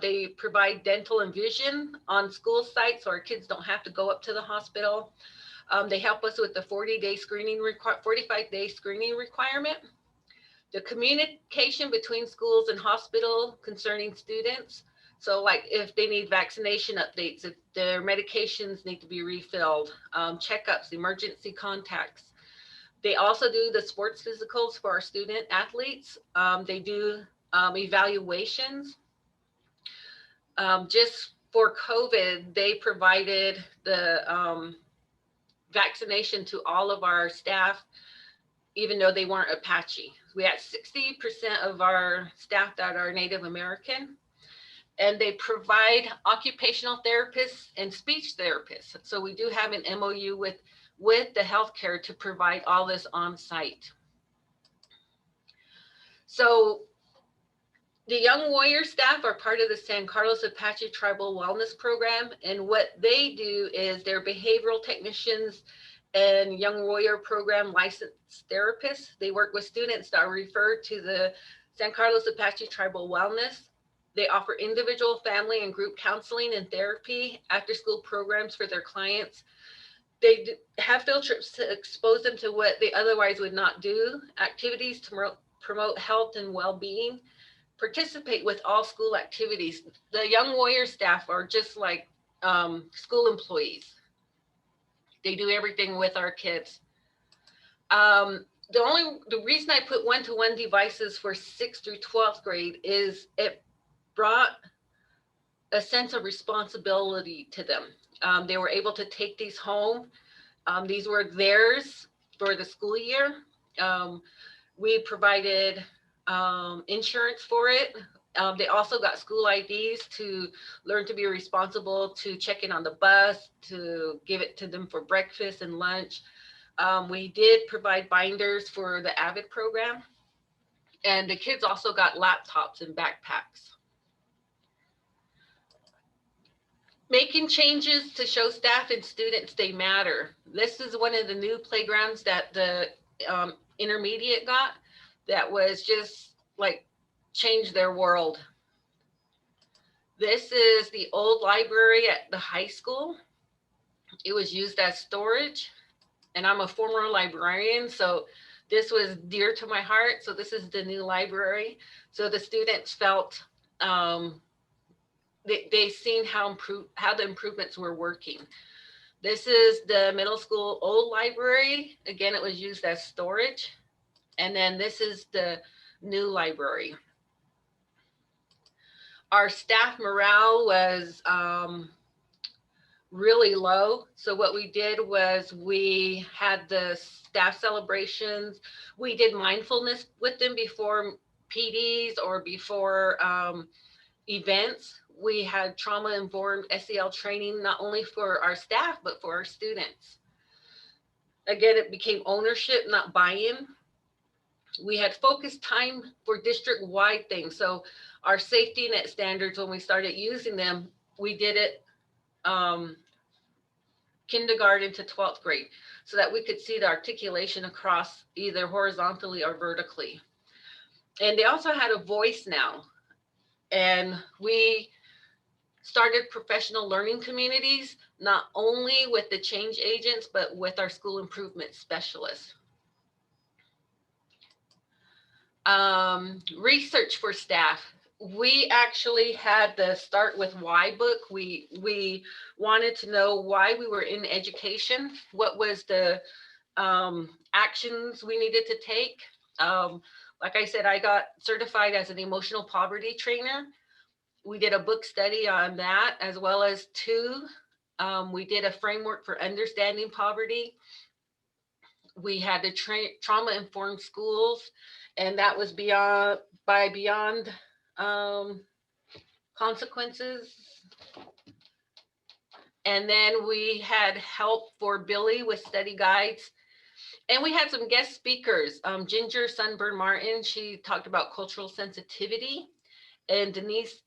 They provide dental and vision on school sites so our kids don't have to go up to the hospital. They help us with the 45-day screening requirement. The communication between schools and hospital concerning students. So like if they need vaccination updates, if their medications need to be refilled, checkups, emergency contacts. They also do the sports physicals for our student athletes. They do evaluations. Just for COVID, they provided the vaccination to all of our staff, even though they weren't Apache. We had 60% of our staff that are Native American, and they provide occupational therapists and speech therapists. So we do have an MOU with the healthcare to provide all this on site. So the Young Warrior staff are part of the San Carlos Apache Tribal Wellness Program. And what they do is they're behavioral technicians and Young Warrior Program licensed therapists. They work with students that are referred to the San Carlos Apache Tribal Wellness. They offer individual, family, and group counseling and therapy, after-school programs for their clients. They have field trips to expose them to what they otherwise would not do, activities to promote health and well-being, participate with all school activities. The Young Warrior staff are just like school employees. They do everything with our kids. The reason I put one-to-one devices for 6th through 12th grade is it brought a sense of responsibility to them. They were able to take these home. These were theirs for the school year. We provided insurance for it. They also got school IDs to learn to be responsible, to check in on the bus, to give it to them for breakfast and lunch. We did provide binders for the AVID program, and the kids also got laptops and backpacks. Making changes to show staff and students they matter. This is one of the new playgrounds that the intermediate got that was just like changed their world. This is the old library at the high school. It was used as storage, and I'm a former librarian, so this was dear to my heart. So this is the new library. So the students felt they seen how the improvements were working. This is the middle school old library. Again, it was used as storage. And then this is the new library. Our staff morale was really low. So what we did was we had the staff celebrations. We did mindfulness with them before PDs or before events. We had trauma-informed SEL training, not only for our staff, but for our students. Again, it became ownership, not buy-in. We had focused time for district-wide things. So our safety net standards, when we started using them, we did it kindergarten to 12th grade so that we could see the articulation across either horizontally or vertically. And they also had a voice now. And we started professional learning communities, not only with the change agents, but with our school improvement specialists. Research for staff. We actually had the Start With Why book. We wanted to know why we were in education, what was the actions we needed to take. Like I said, I got certified as an emotional poverty trainer. We did a book study on that, as well as we did a framework for understanding poverty. We had the trauma-informed schools, and that was beyond consequences. And then we had help for Billy with study guides. And we had some guest speakers. Ginger Sunburn Martin, she talked about cultural sensitivity. And Denise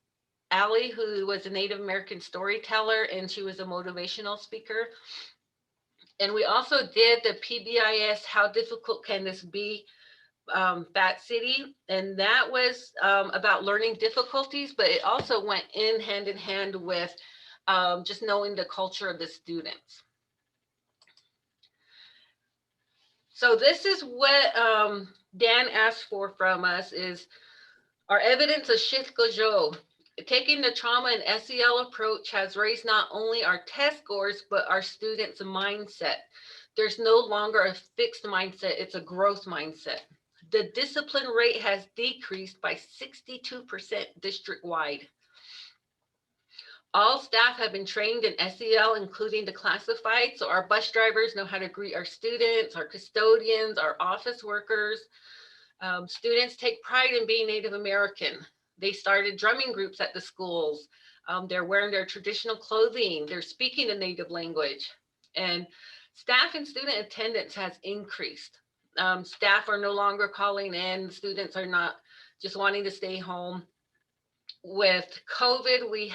Alley, who was a Native American storyteller, and she was a motivational speaker. And we also did the PBIS, How Difficult Can This Be, Fat City. And that was about learning difficulties, but it also went hand in hand with just knowing the culture of the students. So this is what Dan asked for from us is our evidence of Shithgojo. Taking the trauma and SEL approach has raised not only our test scores, but our students' mindset. There's no longer a fixed mindset, it's a growth mindset. The discipline rate has decreased by 62% district-wide. All staff have been trained in SEL, including the classified. So our bus drivers know how to greet our students, our custodians, our office workers. Students take pride in being Native American. They started drumming groups at the schools. They're wearing their traditional clothing. They're speaking the Native language. And staff and student attendance has increased. Staff are no longer calling in. Students are not just wanting to stay home. With COVID, we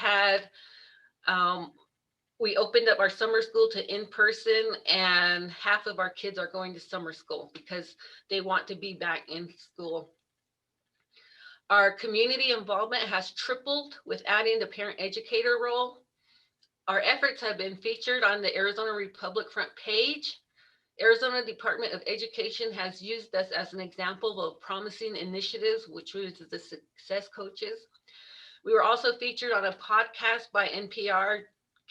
opened up our summer school to in-person, and half of our kids are going to summer school because they want to be back in school. Our community involvement has tripled with adding the parent educator role. Our efforts have been featured on the Arizona Republic front page. Arizona Department of Education has used us as an example of promising initiatives, which was the Success Coaches. We were also featured on a podcast by NPR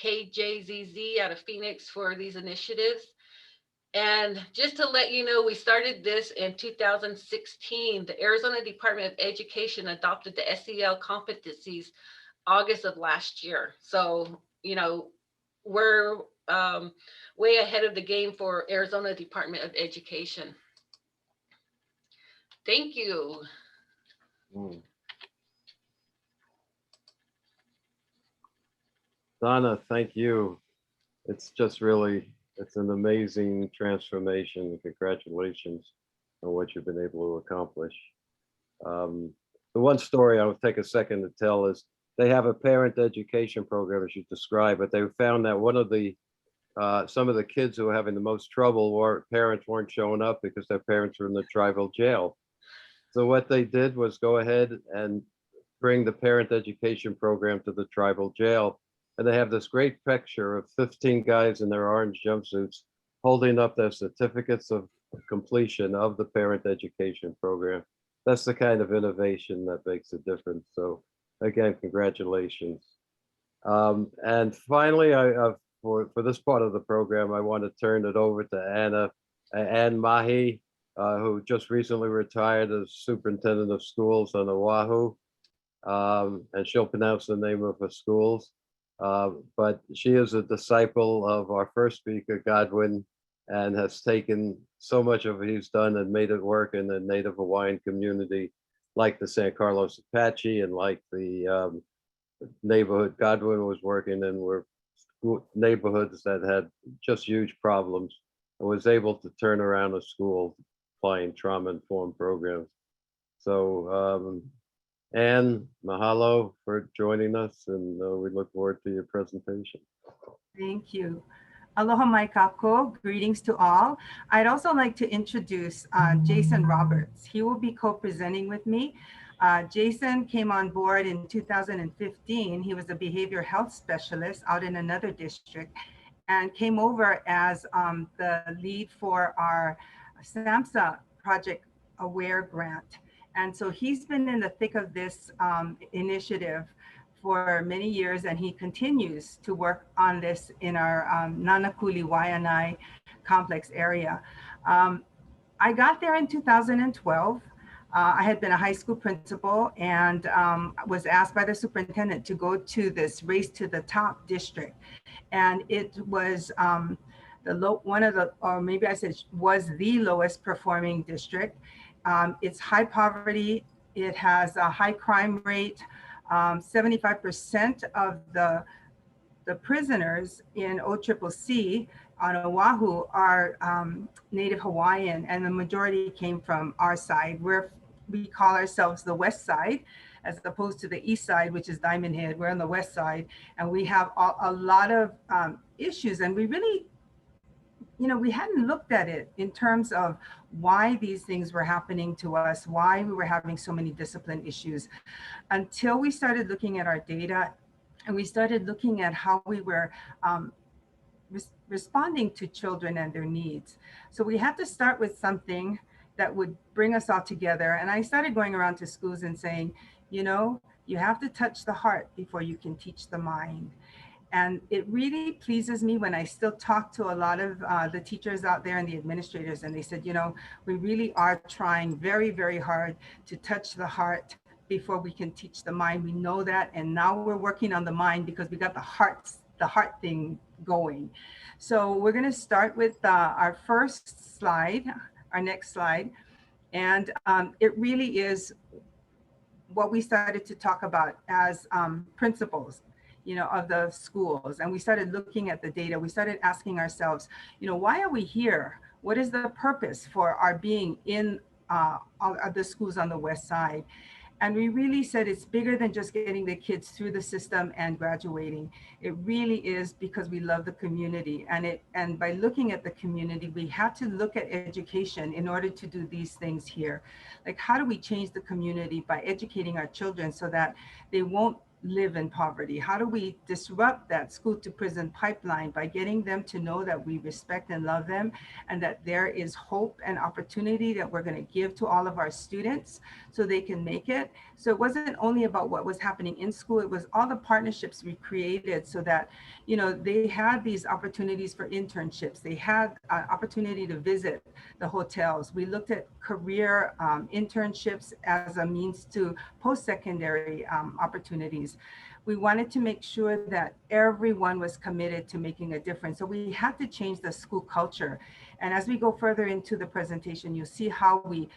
KJZZ out of Phoenix for these initiatives. And just to let you know, we started this in 2016. The Arizona Department of Education adopted the SEL competencies August of last year. So, we're way ahead of the game for Arizona Department of Education. Thank you. Donna, thank you. It's just really It's an amazing transformation. Congratulations on what you've been able to accomplish. The one story I'll take a second to tell is they have a parent education program, as you described, but they found that one of the some of the kids who were having the most trouble were parents weren't showing up because their parents were in the tribal jail. So what they did was go ahead and bring the parent education program to the tribal jail. And they have this great picture of 15 guys in their orange jumpsuits holding up their certificates of completion of the parent education program. That's the kind of innovation that makes a difference. So again, congratulations. And finally, for this part of the program, I want to turn it over to Ann Mahi, who just recently retired as Superintendent of Schools on Oahu. And she'll pronounce the name of her schools. But she is a disciple of our first speaker, Godwin, and has taken so much of what he's done and made it work in the Native Hawaiian community, like the San Carlos Apache and like the neighborhood Godwin was working in, were neighborhoods that had just huge problems, and was able to turn around a school applying trauma-informed programs. So, Anne, mahalo for joining us, and we look forward to your presentation. Thank you. Aloha mai kako, greetings to all. I'd also like to introduce Jason Roberts. He will be co-presenting with me. Jason came on board in 2015. He was a behavioral health specialist out in another district and came over as the lead for our SAMHSA Project Aware grant. And so he's been in the thick of this initiative for many years, and he continues to work on this in our Nanakuli-Waianae complex area. I got there in 2012. I had been a high school principal and was asked by the superintendent to go to this Race to the Top district. And it was one of the, or maybe I said was the lowest performing district. It's high poverty. It has a high crime rate. 75% of the prisoners in OCCC on Oahu are Native Hawaiian, and the majority came from our side. We call ourselves the West Side, as opposed to the East Side, which is Diamond Head. We're on the West Side, and we have a lot of issues, and we really, we hadn't looked at it in terms of why these things were happening to us, why we were having so many discipline issues, until we started looking at our data and we started looking at how we were responding to children and their needs. So we had to start with something that would bring us all together. And I started going around to schools and saying, you have to touch the heart before you can teach the mind. And it really pleases me when I still talk to a lot of the teachers out there and the administrators, and they said, we really are trying very, very hard to touch the heart before we can teach the mind. We know that, and now we're working on the mind because we got the heart thing going. So we're going to start with our first slide, our next slide, and it really is what we started to talk about as principals, of the schools. And we started looking at the data. We started asking ourselves, why are we here? What is the purpose for our being in the schools on the West Side? And we really said it's bigger than just getting the kids through the system and graduating. It really is because we love the community. And by looking at the community, we had to look at education in order to do these things here. Like, how do we change the community by educating our children so that they won't live in poverty? How do we disrupt that school to prison pipeline by getting them to know that we respect and love them, and that there is hope and opportunity that we're going to give to all of our students so they can make it? So it wasn't only about what was happening in school, it was all the partnerships we created so that, they had these opportunities for internships. They had an opportunity to visit the hotels. We looked at career internships as a means to post-secondary opportunities. We wanted to make sure that everyone was committed to making a difference. So we had to change the school culture. And as we go further into the presentation, you'll see how we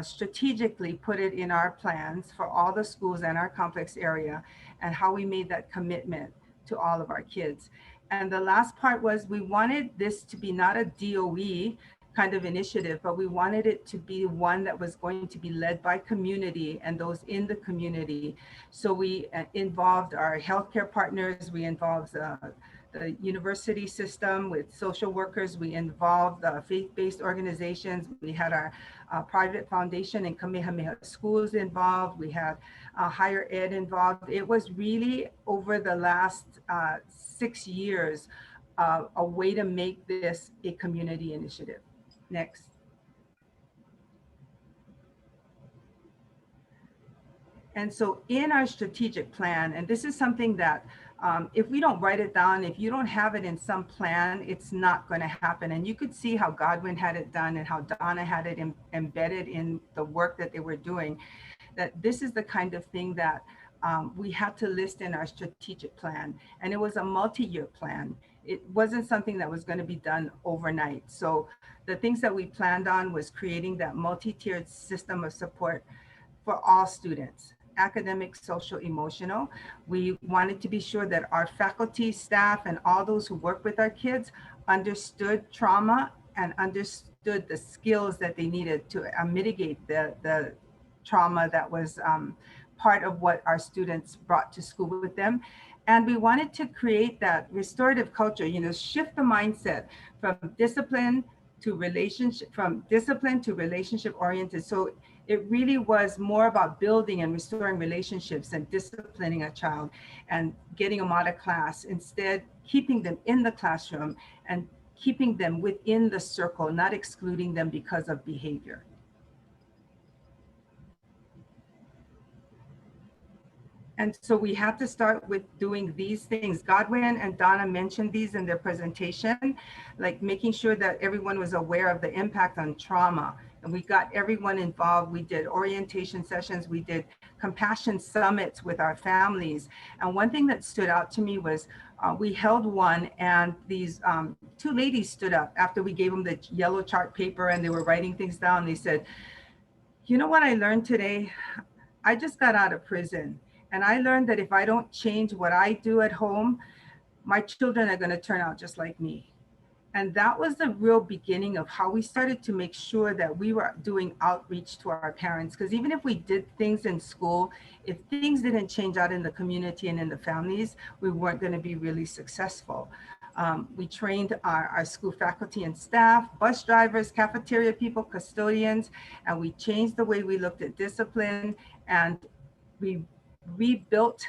strategically put it in our plans for all the schools and our complex area, and how we made that commitment to all of our kids. And the last part was we wanted this to be not a DOE kind of initiative, but we wanted it to be one that was going to be led by community and those in the community. So we involved our healthcare partners, we involved the university system with social workers, we involved faith-based organizations, we had our private foundation and Kamehameha schools involved, we had higher ed involved. It was really over the last 6 years a way to make this a community initiative. Next. And so in our strategic plan, and this is something that if we don't write it down, if you don't have it in some plan, it's not going to happen. And you could see how Godwin had it done and how Donna had it embedded in the work that they were doing, that this is the kind of thing that we had to list in our strategic plan. And it was a multi-year plan. It wasn't something that was going to be done overnight. So the things that we planned on was creating that multi-tiered system of support for all students, academic, social, emotional. We wanted to be sure that our faculty, staff, and all those who work with our kids understood trauma and understood the skills that they needed to mitigate the trauma that was part of what our students brought to school with them. And we wanted to create that restorative culture, you know, shift the mindset from discipline to relationship oriented. So it really was more about building and restoring relationships and disciplining a child and getting them out of class, instead keeping them in the classroom and keeping them within the circle, not excluding them because of behavior. And so we have to start with doing these things. Godwin and Donna mentioned these in their presentation, like making sure that everyone was aware of the impact on trauma. And we got everyone involved. We did orientation sessions. We did compassion summits with our families. And one thing that stood out to me was we held one, and these two ladies stood up after we gave them the yellow chart paper and they were writing things down. They said, you know what I learned today? I just got out of prison. And I learned that if I don't change what I do at home, my children are going to turn out just like me. And that was the real beginning of how we started to make sure that we were doing outreach to our parents. Because even if we did things in school, if things didn't change out in the community and in the families, we weren't going to be really successful. We trained our school faculty and staff, bus drivers, cafeteria people, custodians, and we changed the way we looked at discipline, and we rebuilt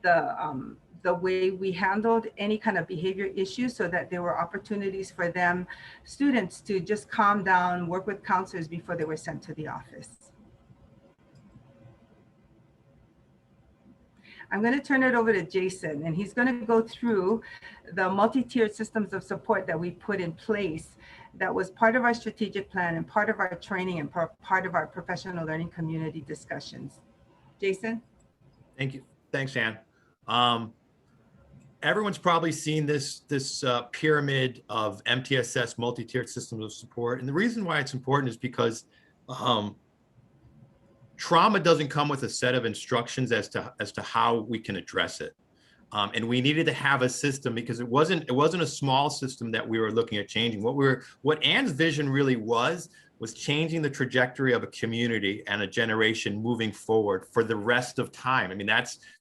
the way we handled any kind of behavior issues so that there were opportunities for them, students, to just calm down, work with counselors before they were sent to the office. I'm going to turn it over to Jason, and he's going to go through the multi-tiered systems of support that we put in place that was part of our strategic plan and part of our training and part of our professional learning community discussions. Jason? Thank you. Thanks, Ann. Everyone's probably seen this pyramid of MTSS, multi-tiered systems of support. And the reason why it's important is because trauma doesn't come with a set of instructions as to how we can address it. And we needed to have a system because it wasn't a small system that we were looking at changing. What Ann's vision really was changing the trajectory of a community and a generation moving forward for the rest of time. I mean,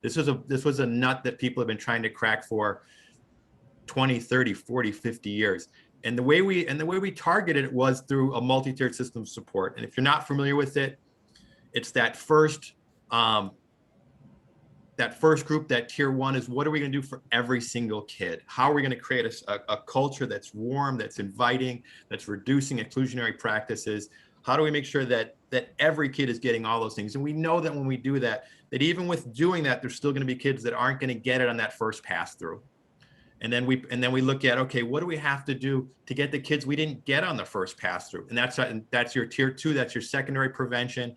this was a nut that people have been trying to crack for 20, 30, 40, 50 years. And the way we targeted it was through a multi-tiered system of support. And if you're not familiar with it, it's that first group, that tier one, is what are we going to do for every single kid? How are we going to create a culture that's warm, that's inviting, that's reducing exclusionary practices? How do we make sure that every kid is getting all those things? And we know that when we do that even with doing that, there's still going to be kids that aren't going to get it on that first pass through. And then we look at, okay, what do we have to do to get the kids we didn't get on the first pass through? And that's your tier two, that's your secondary prevention.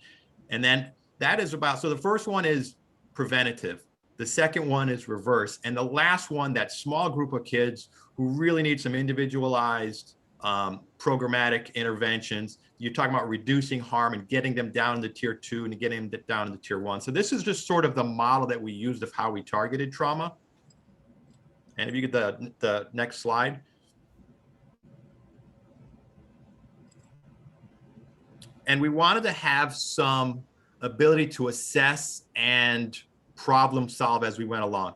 And then that is about, so the first one is preventative. The second one is reverse. And the last one, that small group of kids who really need some individualized programmatic interventions. You're talking about reducing harm and getting them down into tier two and getting them down into tier one. So this is just sort of the model that we used of how we targeted trauma. And if you get the next slide. And we wanted to have some ability to assess and problem solve as we went along.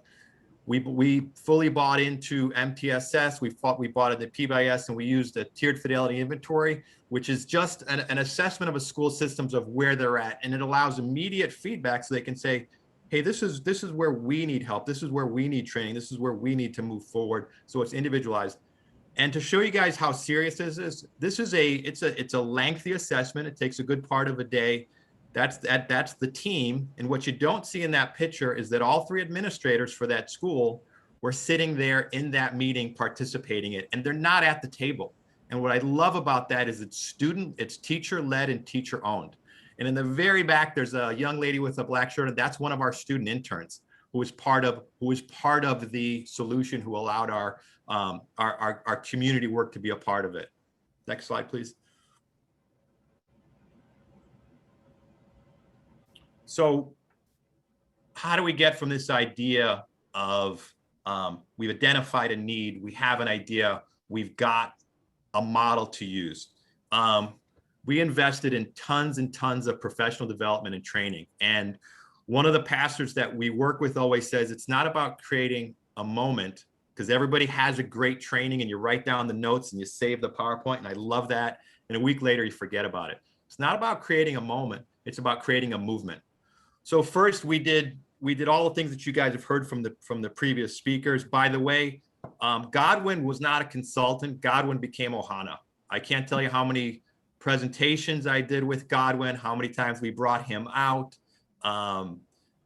We fully bought into MTSS. We bought it at PBIS, and we used a tiered fidelity inventory, which is just an assessment of a school systems of where they're at. And it allows immediate feedback so they can say, hey, this is where we need help. This is where we need training. This is where we need to move forward. So it's individualized. And to show you guys how serious this is, it's a lengthy assessment. It takes a good part of a day. That's the team. And what you don't see in that picture is that all 3 administrators for that school were sitting there in that meeting participating in it, and they're not at the table. And what I love about that is it's teacher led and teacher owned. And in the very back, there's a young lady with a black shirt, and that's one of our student interns who was part of the solution, who allowed our community work to be a part of it. Next slide, please. So how do we get from this idea of we've identified a need, we have an idea, we've got a model to use? We invested in tons and tons of professional development and training. And one of the pastors that we work with always says, it's not about creating a moment, because everybody has a great training and you write down the notes and you save the PowerPoint. And I love that. And a week later, you forget about it. It's not about creating a moment. It's about creating a movement. So first we did all the things that you guys have heard from the previous speakers. By the way, Godwin was not a consultant. Godwin became Ohana. I can't tell you how many presentations I did with Godwin, how many times we brought him out,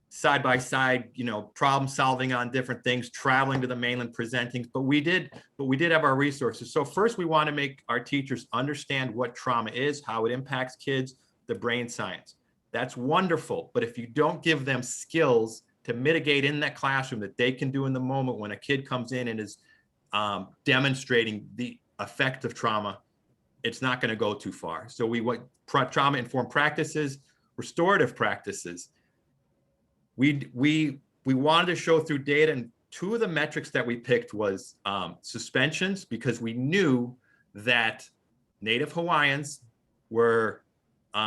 side by side, problem solving on different things, traveling to the mainland, presenting. But we did have our resources. So first we want to make our teachers understand what trauma is, how it impacts kids, the brain science. That's wonderful. But if you don't give them skills to mitigate in that classroom that they can do in the moment when a kid comes in and is demonstrating the effect of trauma, it's not going to go too far. So we want trauma-informed practices, restorative practices. We wanted to show through data, and 2 of the metrics that we picked was suspensions, because we knew that Native Hawaiians were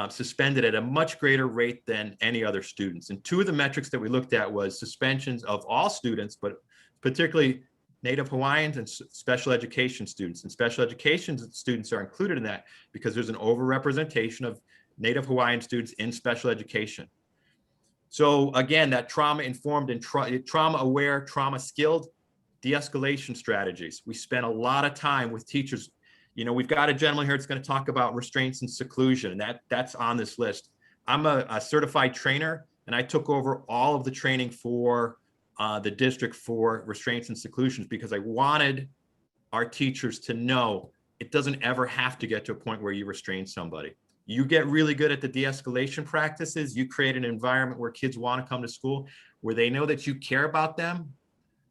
suspended at a much greater rate than any other students. And 2 of the metrics that we looked at was suspensions of all students, but particularly Native Hawaiians and special education students. And special education students are included in that because there's an overrepresentation of Native Hawaiian students in special education. So again, that trauma-informed and trauma-aware, trauma-skilled de-escalation strategies. We spent a lot of time with teachers. We've got a gentleman here that's going to talk about restraints and seclusion, and that's on this list. I'm a certified trainer, and I took over all of the training for the district for restraints and seclusions because I wanted our teachers to know it doesn't ever have to get to a point where you restrain somebody. You get really good at the de-escalation practices. You create an environment where kids want to come to school, where they know that you care about them.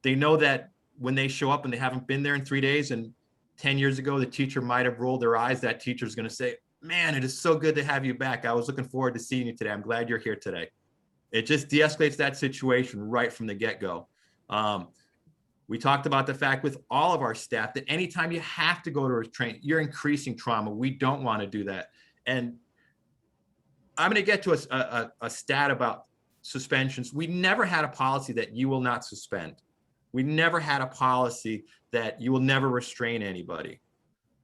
They know that when they show up and they haven't been there in 3 days, and 10 years ago, the teacher might have rolled their eyes, that teacher's going to say, man, it is so good to have you back. I was looking forward to seeing you today. I'm glad you're here today. It just de-escalates that situation right from the get-go. We talked about the fact with all of our staff that anytime you have to go to restraint, you're increasing trauma. We don't want to do that. And I'm going to get to a stat about suspensions. We never had a policy that you will not suspend. We never had a policy that you will never restrain anybody.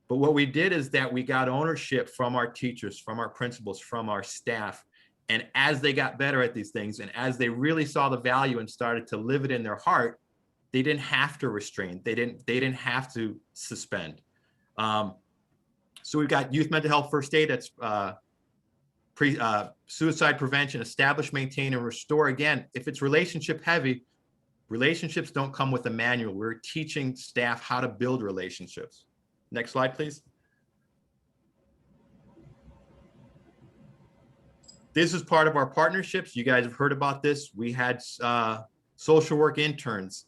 But what we did is that we got ownership from our teachers, from our principals, from our staff. And as they got better at these things, and as they really saw the value and started to live it in their heart, they didn't have to restrain. They didn't have to suspend. So we've got youth mental health first aid. That's suicide prevention, establish, maintain, and restore. Again, if it's relationship heavy, relationships don't come with a manual. We're teaching staff how to build relationships. Next slide, please. This is part of our partnerships. You guys have heard about this. We had social work interns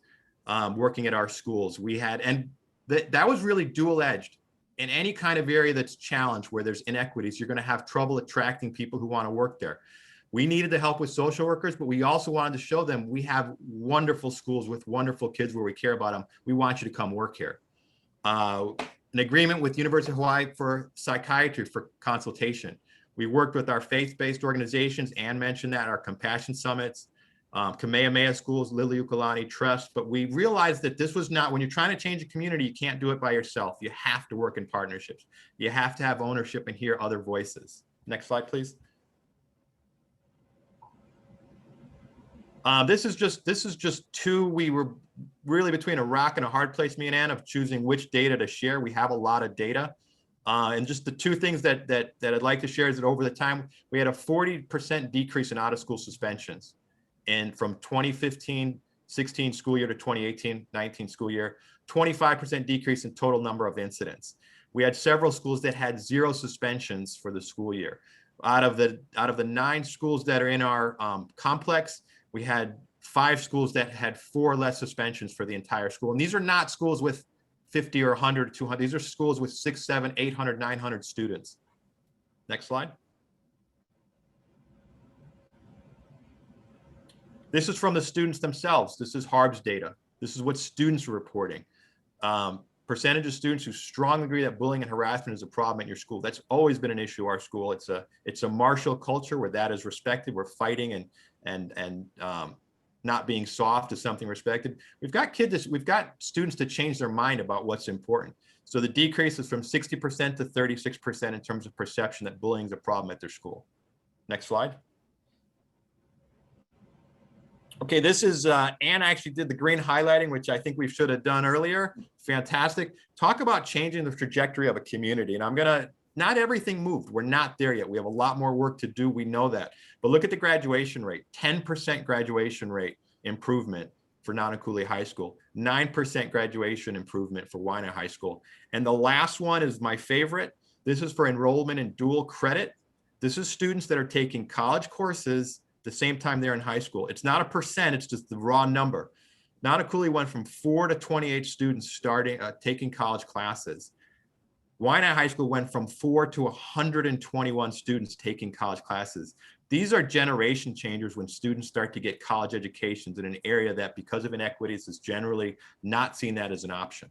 working at our schools. We had, and that was really dual-edged. In any kind of area that's challenged, where there's inequities, you're going to have trouble attracting people who want to work there. We needed the help with social workers, but we also wanted to show them we have wonderful schools with wonderful kids where we care about them. We want you to come work here. An agreement with University of Hawaii for psychiatry for consultation. We worked with our faith-based organizations, Ann mentioned that, our compassion summits, Kamehameha Schools, Liliuokalani Trust, but we realized that this was not, when you're trying to change a community, you can't do it by yourself. You have to work in partnerships. You have to have ownership and hear other voices. Next slide, please. This is just two. We were really between a rock and a hard place, me and Ann, of choosing which data to share. We have a lot of data. And just the two things that I'd like to share is that over the time, we had a 40% decrease in out-of-school suspensions. And from 2015-16 school year to 2018-19 school year, 25% decrease in total number of incidents. We had several schools that had 0 suspensions for the school year. Out of the 9 schools that are in our complex, we had 5 schools that had 4 less suspensions for the entire school. And these are not schools with 50 or 100, 200. These are schools with 600, 700, 800, 900 students. Next slide. This is from the students themselves. This is HARB's data. This is what students are reporting. Percentage of students who strongly agree that bullying and harassment is a problem at your school. That's always been an issue at our school. It's a martial culture where that is respected. We're fighting and not being soft is something respected. We've got students to change their mind about what's important. So the decrease is from 60% to 36% in terms of perception that bullying is a problem at their school. Next slide. Okay, this is, Ann actually did the green highlighting, which I think we should have done earlier. Fantastic. Talk about changing the trajectory of a community. And not everything moved. We're not there yet. We have a lot more work to do. We know that. But look at the graduation rate, 10% graduation rate improvement for Nanakuli High School, 9% graduation improvement for Waianae High School. And the last one is my favorite. This is for enrollment in dual credit. This is students that are taking college courses the same time they're in high school. It's not a percent, it's just the raw number. Nanakuli went from 4 to 28 students taking college classes. Waianae High School went from 4 to 121 students taking college classes. These are generation changers when students start to get college educations in an area that, because of inequities, is generally not seen that as an option.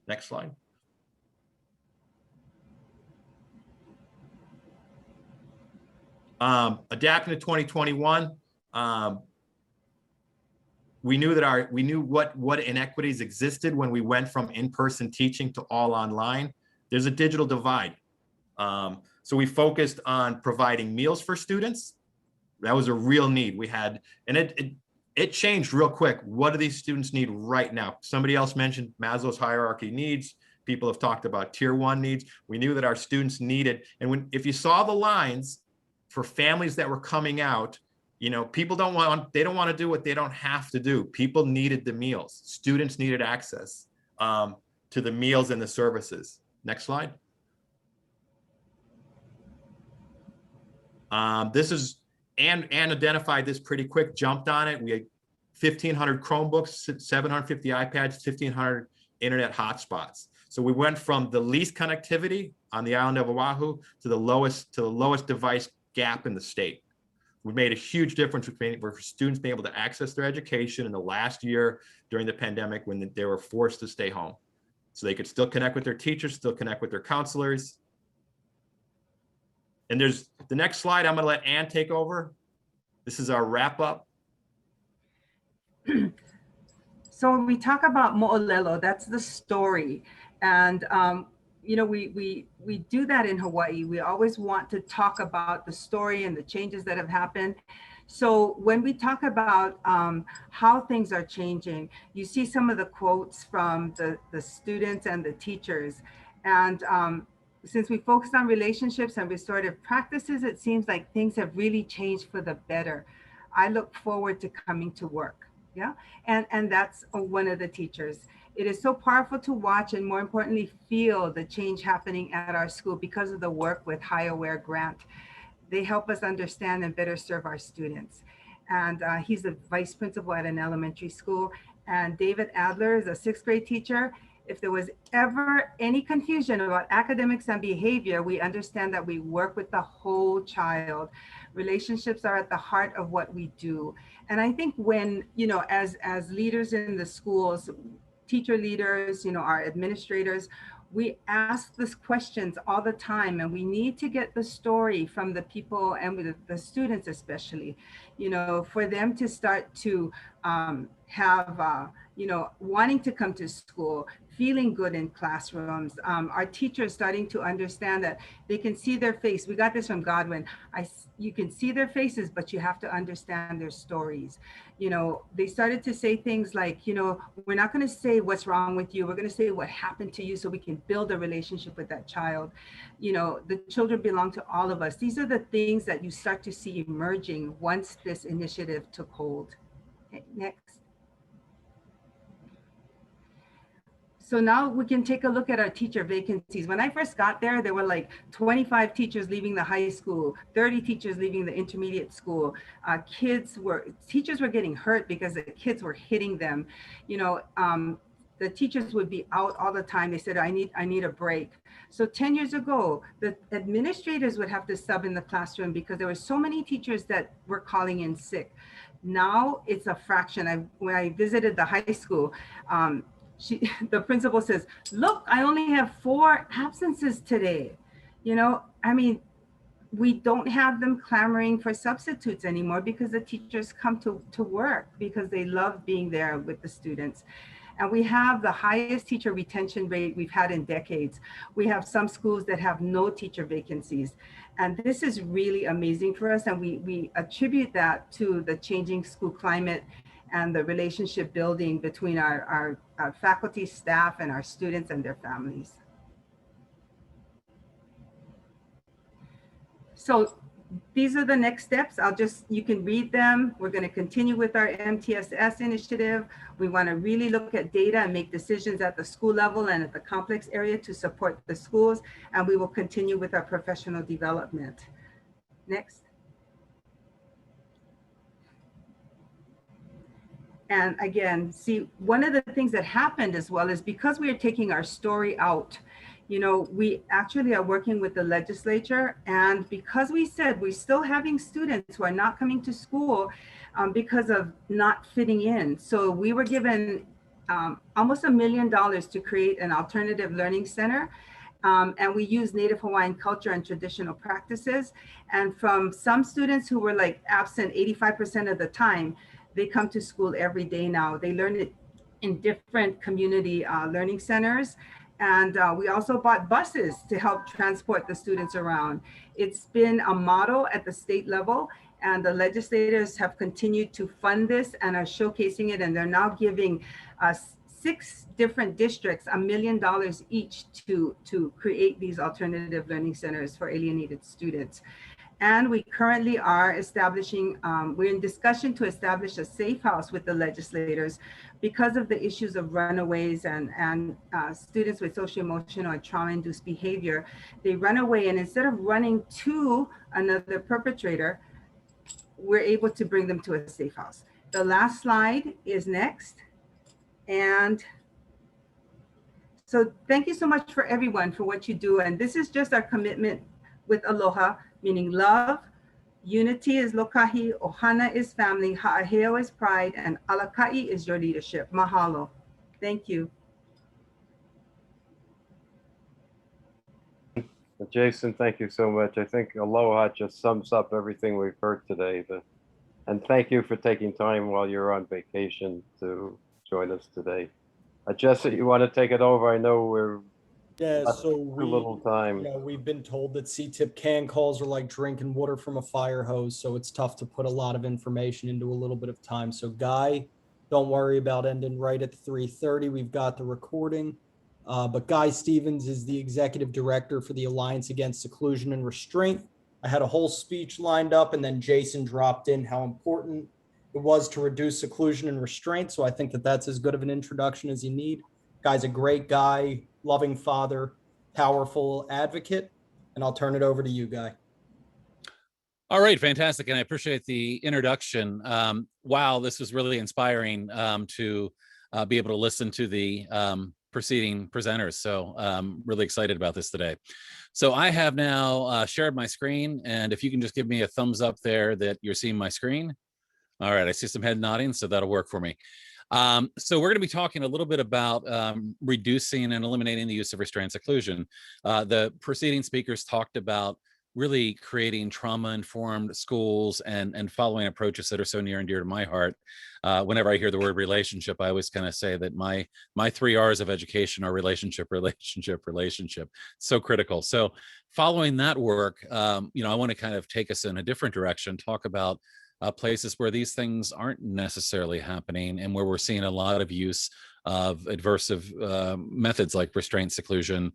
Next slide. Adapting to 2021, we knew what inequities existed when we went from in-person teaching to all online. There's a digital divide. So we focused on providing meals for students. That was a real need we had, and it changed real quick. What do these students need right now? Somebody else mentioned Maslow's hierarchy needs. People have talked about tier 1 needs. We knew that our students needed, and if you saw the lines for families that were coming out, you know, people don't want to do what they don't have to do. People needed the meals. Students needed access to the meals and the services. Next slide. This is, Ann identified this pretty quick, jumped on it. We had 1,500 Chromebooks, 750 iPads, 1,500 internet hotspots. So we went from the least connectivity on the island of Oahu to the lowest device gap in the state. We made a huge difference for students being able to access their education in the last year during the pandemic when they were forced to stay home. So they could still connect with their teachers, still connect with their counselors. And there's the next slide. I'm going to let Ann take over. This is our wrap up. So when we talk about mo'olelo, that's the story. And you know, we do that in Hawaii. We always want to talk about the story and the changes that have happened. So when we talk about how things are changing, you see some of the quotes from the students and the teachers. And since we focused on relationships and restorative practices, it seems like things have really changed for the better. I look forward to coming to work. Yeah, and that's one of the teachers. It is so powerful to watch and, more importantly, feel the change happening at our school because of the work with High Aware Grant. They help us understand and better serve our students. And he's a vice principal at an elementary school. And David Adler is a 6th grade teacher. If there was ever any confusion about academics and behavior, we understand that we work with the whole child. Relationships are at the heart of what we do. And I think when, you know, as leaders in the schools, teacher leaders, you know, our administrators, we ask these questions all the time, and we need to get the story from the people and with the students especially, you know, for them to start to have, you know, wanting to come to school, feeling good in classrooms. Our teachers starting to understand that they can see their face. We got this from Godwin. You can see their faces, but you have to understand their stories. You know, they started to say things like, you know, we're not going to say what's wrong with you. We're going to say what happened to you so we can build a relationship with that child. You know, the children belong to all of us. These are the things that you start to see emerging once this initiative took hold. Okay, next. So now we can take a look at our teacher vacancies. When I first got there, there were like 25 teachers leaving the high school, 30 teachers leaving the intermediate school. Teachers were getting hurt because the kids were hitting them. You know, the teachers would be out all the time. They said, I need a break. So 10 years ago, the administrators would have to sub in the classroom because there were so many teachers that were calling in sick. Now it's a fraction. When I visited the high school, the principal says, look, I only have 4 absences today. You know, I mean, we don't have them clamoring for substitutes anymore because the teachers come to work because they love being there with the students. And we have the highest teacher retention rate we've had in decades. We have some schools that have no teacher vacancies. And this is really amazing for us. And we attribute that to the changing school climate and the relationship building between our faculty, staff, and our students and their families. So these are the next steps. You can read them. We're going to continue with our MTSS initiative. We want to really look at data and make decisions at the school level and at the complex area to support the schools. And we will continue with our professional development. Next. And again, see, one of the things that happened as well is because we are taking our story out, you know, we actually are working with the legislature. And because we said we're still having students who are not coming to school because of not fitting in. So we were given almost $1 million to create an alternative learning center. And we use Native Hawaiian culture and traditional practices. And from some students who were like absent 85% of the time, they come to school every day now. They learn it in different community learning centers. And we also bought buses to help transport the students around. It's been a model at the state level, and the legislators have continued to fund this and are showcasing it. And they're now giving 6 different districts $1 million each to create these alternative learning centers for alienated students. And we currently are establishing, we're in discussion to establish a safe house with the legislators because of the issues of runaways and students with socio-emotional and trauma-induced behavior. They run away, and instead of running to another perpetrator, we're able to bring them to a safe house. The last slide is next. And so thank you so much for everyone for what you do. And this is just our commitment with Aloha, meaning love, unity is lokahi, ohana is family, ha'aheo is pride, and alaka'i is your leadership. Mahalo. Thank you. Jason, thank you so much. I think aloha just sums up everything we've heard today. And thank you for taking time while you're on vacation to join us today. Jesse, you want to take it over? I know we're too little time. Yeah, we've been told that CTIPP CAN calls are like drinking water from a fire hose, so it's tough to put a lot of information into a little bit of time. So Guy, don't worry about ending right at 3:30. We've got the recording. But Guy Stevens is the executive director for the Alliance Against Seclusion and Restraint. I had a whole speech lined up, and then Jason dropped in how important it was to reduce seclusion and restraint. So I think that that's as good of an introduction as you need. Guy's a great guy, loving father, powerful advocate, and I'll turn it over to you, Guy. All right, fantastic. And I appreciate the introduction. Wow, this was really inspiring to be able to listen to the preceding presenters. So really excited about this today. So I have now shared my screen, and if you can just give me a thumbs up there that you're seeing my screen. All right, I see some head nodding, so that'll work for me. So we're going to be talking a little bit about reducing and eliminating the use of restraint and seclusion. The preceding speakers talked about really creating trauma-informed schools and following approaches that are so near and dear to my heart. Whenever I hear the word relationship, I always kind of say that my 3 R's of education are relationship, relationship, relationship. So critical. So following that work, I want to kind of take us in a different direction, talk about places where these things aren't necessarily happening and where we're seeing a lot of use of adversive methods like restraint, seclusion,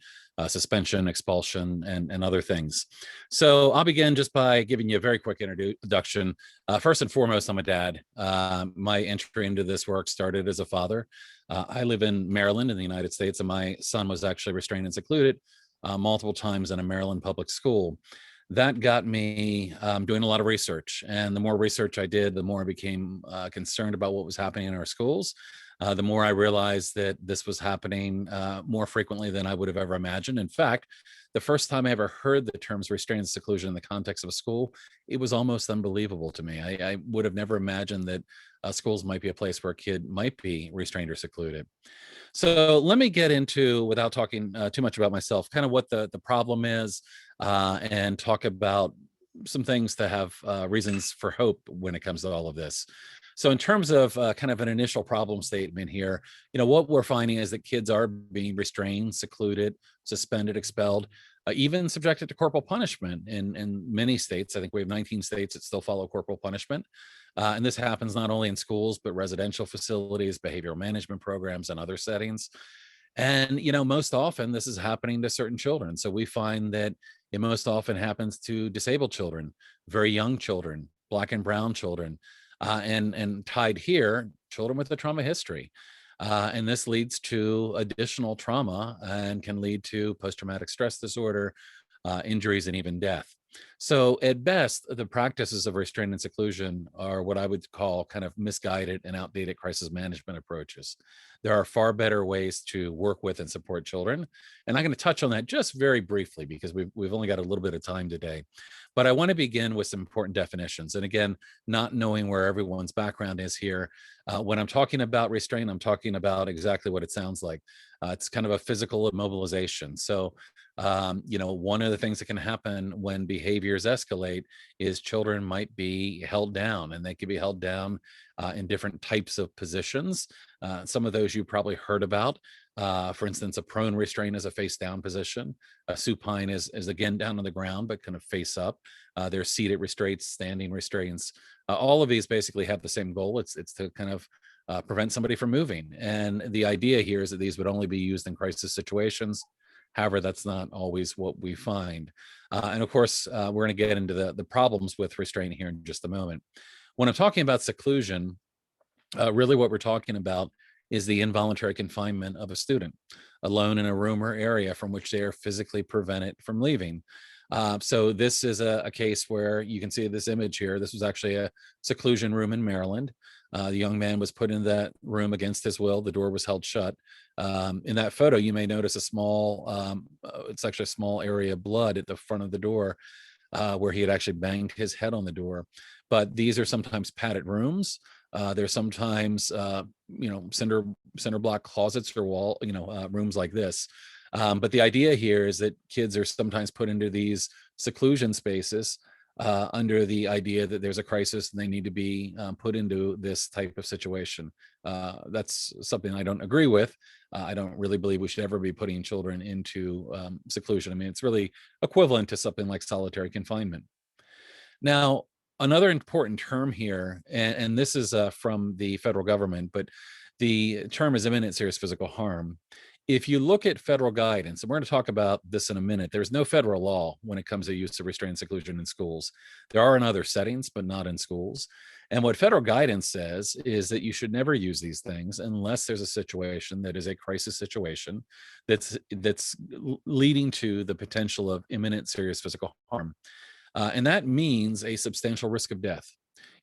suspension, expulsion, and other things. So I'll begin just by giving you a very quick introduction. First and foremost, I'm a dad. My entry into this work started as a father. I live in Maryland in the United States, and my son was actually restrained and secluded multiple times in a Maryland public school. That got me doing a lot of research. And the more research I did, the more I became concerned about what was happening in our schools. The more I realized that this was happening more frequently than I would have ever imagined. In fact, the first time I ever heard the terms restraint and seclusion in the context of a school, it was almost unbelievable to me. I would have never imagined that schools might be a place where a kid might be restrained or secluded. So let me get into, without talking too much about myself, kind of what the problem is, and talk about some things to have reasons for hope when it comes to all of this. So in terms of kind of an initial problem statement here, what we're finding is that kids are being restrained, secluded, suspended, expelled, even subjected to corporal punishment in many states. I think we have 19 states that still follow corporal punishment. And this happens not only in schools, but residential facilities, behavioral management programs, and other settings. And, most often this is happening to certain children. So we find that it most often happens to disabled children, very young children, Black and brown children, and tied here, children with a trauma history. And this leads to additional trauma and can lead to post-traumatic stress disorder, injuries, and even death. So at best, the practices of restraint and seclusion are what I would call kind of misguided and outdated crisis management approaches. There are far better ways to work with and support children. And I'm going to touch on that just very briefly because we've only got a little bit of time today. But I want to begin with some important definitions. And again, not knowing where everyone's background is here. When I'm talking about restraint, I'm talking about exactly what it sounds like. It's kind of a physical immobilization. So, one of the things that can happen when behaviors escalate is children might be held down, and they can be held down in different types of positions. Some of those you probably heard about. For instance, a prone restraint is a face down position. A supine is again down on the ground, but kind of face up. There's seated restraints, standing restraints. All of these basically have the same goal. It's to kind of prevent somebody from moving. And the idea here is that these would only be used in crisis situations. However, that's not always what we find. And of course, we're going to get into the problems with restraint here in just a moment. When I'm talking about seclusion, really what we're talking about is the involuntary confinement of a student alone in a room or area from which they are physically prevented from leaving. So this is a case where you can see this image here. This was actually a seclusion room in Maryland. The young man was put in that room against his will. The door was held shut. In that photo, you may notice a small, it's actually a small area of blood at the front of the door where he had actually banged his head on the door. But these are sometimes padded rooms. They're sometimes, cinder block closets or wall, rooms like this. But the idea here is that kids are sometimes put into these seclusion spaces under the idea that there's a crisis and they need to be put into this type of situation. That's something I don't agree with. I don't really believe we should ever be putting children into seclusion. I mean, it's really equivalent to something like solitary confinement. Now, another important term here, and this is from the federal government, but the term is imminent serious physical harm. If you look at federal guidance, and we're going to talk about this in a minute, there's no federal law when it comes to use of restraint and seclusion in schools. There are in other settings, but not in schools. And what federal guidance says is that you should never use these things unless there's a situation that is a crisis situation that's leading to the potential of imminent serious physical harm. And that means a substantial risk of death.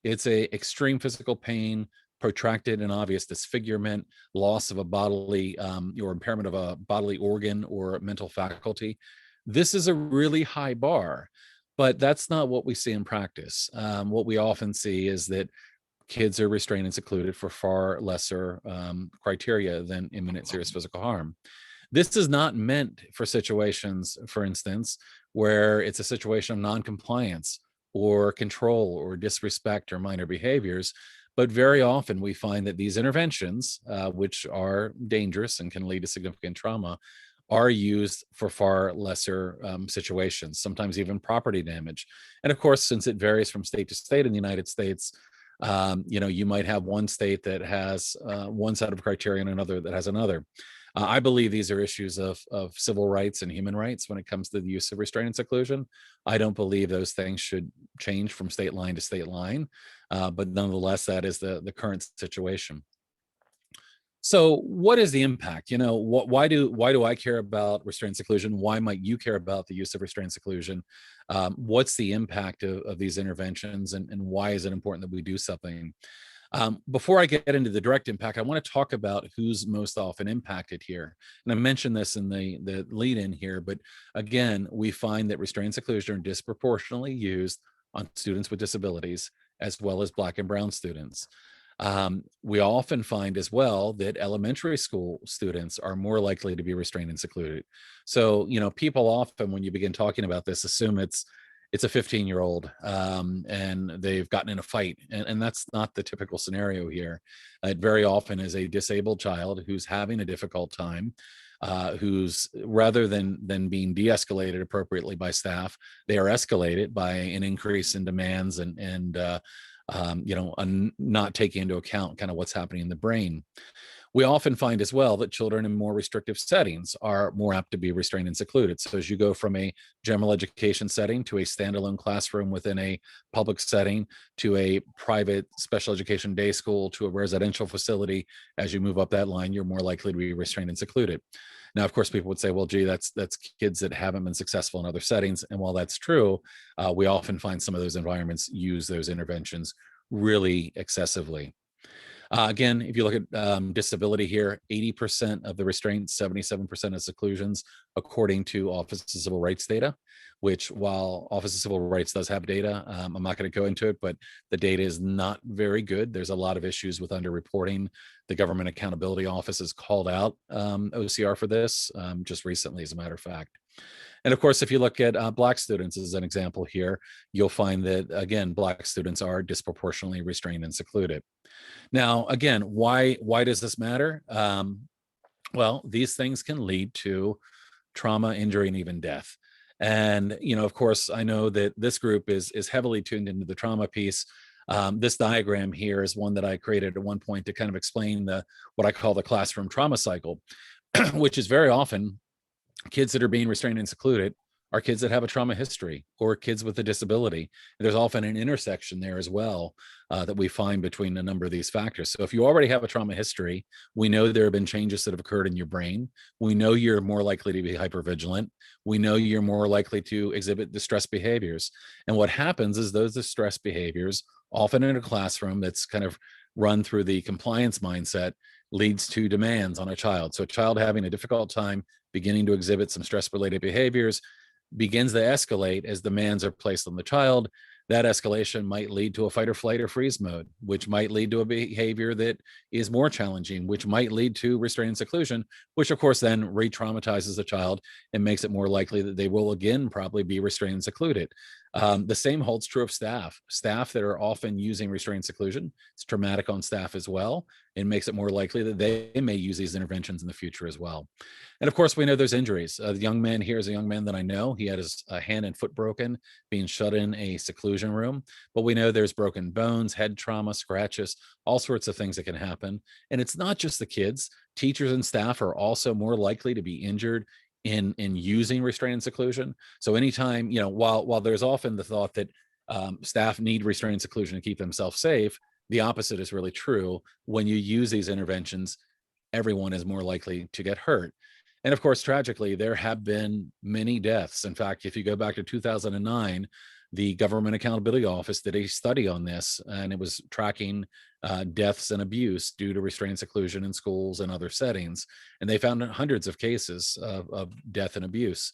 It's a extreme physical pain, protracted and obvious disfigurement, loss of a bodily or impairment of a bodily organ or mental faculty. This is a really high bar, but that's not what we see in practice. What we often see is that kids are restrained and secluded for far lesser criteria than imminent serious physical harm. This is not meant for situations, for instance, where it's a situation of non-compliance or control or disrespect or minor behaviors. But very often we find that these interventions, which are dangerous and can lead to significant trauma, are used for far lesser situations, sometimes even property damage. And of course, since it varies from state to state in the United States, you might have one state that has one set of criteria and another that has another. I believe these are issues of civil rights and human rights when it comes to the use of restraint and seclusion. I don't believe those things should change from state line to state line, but nonetheless, that is the current situation. So what is the impact? Why do I care about restraint and seclusion? Why might you care about the use of restraint and seclusion? What's the impact of these interventions, and why is it important that we do something? Before I get into the direct impact, I want to talk about who's most often impacted here. And I mentioned this in the lead in here, but again, we find that restraint and seclusion are disproportionately used on students with disabilities, as well as Black and Brown students. We often find as well that elementary school students are more likely to be restrained and secluded. So, people often, when you begin talking about this, assume it's a 15-year-old and they've gotten in a fight. And that's not the typical scenario here. It very often is a disabled child who's having a difficult time, who's, rather than being de-escalated appropriately by staff, they are escalated by an increase in demands and not taking into account kind of what's happening in the brain. We often find as well that children in more restrictive settings are more apt to be restrained and secluded. So as you go from a general education setting to a standalone classroom within a public setting to a private special education day school to a residential facility, as you move up that line, you're more likely to be restrained and secluded. Now, of course, people would say, well, gee, that's kids that haven't been successful in other settings. And while that's true, we often find some of those environments use those interventions really excessively. Again, if you look at disability here, 80% of the restraints, 77% of seclusions, according to Office of Civil Rights data, which, while Office of Civil Rights does have data, I'm not going to go into it, but the data is not very good. There's a lot of issues with underreporting. The Government Accountability Office has called out OCR for this just recently, as a matter of fact. And of course, if you look at Black students as an example here, you'll find that, again, Black students are disproportionately restrained and secluded. Now, again, why does this matter? Well, these things can lead to trauma, injury, and even death. And, of course, I know that this group is heavily tuned into the trauma piece. This diagram here is one that I created at one point to kind of explain what I call the classroom trauma cycle, which is very often kids that are being restrained and secluded are kids that have a trauma history or kids with a disability. There's often an intersection there as well that we find between a number of these factors. So if you already have a trauma history, we know there have been changes that have occurred in your brain. We know you're more likely to be hypervigilant. We know you're more likely to exhibit distress behaviors. And what happens is those distress behaviors, often in a classroom that's kind of run through the compliance mindset, leads to demands on a child. So a child having a difficult time beginning to exhibit some stress-related behaviors begins to escalate as demands are placed on the child. That escalation might lead to a fight or flight or freeze mode, which might lead to a behavior that is more challenging, which might lead to restraint and seclusion, which of course then re-traumatizes the child and makes it more likely that they will again probably be restrained and secluded. The same holds true of staff. Staff that are often using restraint and seclusion, it's traumatic on staff as well. It makes it more likely that they may use these interventions in the future as well. And of course, we know there's injuries. The young man here is a young man that I know. He had his hand and foot broken, being shut in a seclusion room. But we know there's broken bones, head trauma, scratches, all sorts of things that can happen. And it's not just the kids. Teachers and staff are also more likely to be injured in using restraint and seclusion. So anytime, while there's often the thought that staff need restraint and seclusion to keep themselves safe, the opposite is really true. When you use these interventions, everyone is more likely to get hurt. And of course, tragically, there have been many deaths. In fact, if you go back to 2009, the Government Accountability Office did a study on this, and it was tracking deaths and abuse due to restraint and seclusion in schools and other settings. And they found hundreds of cases of death and abuse.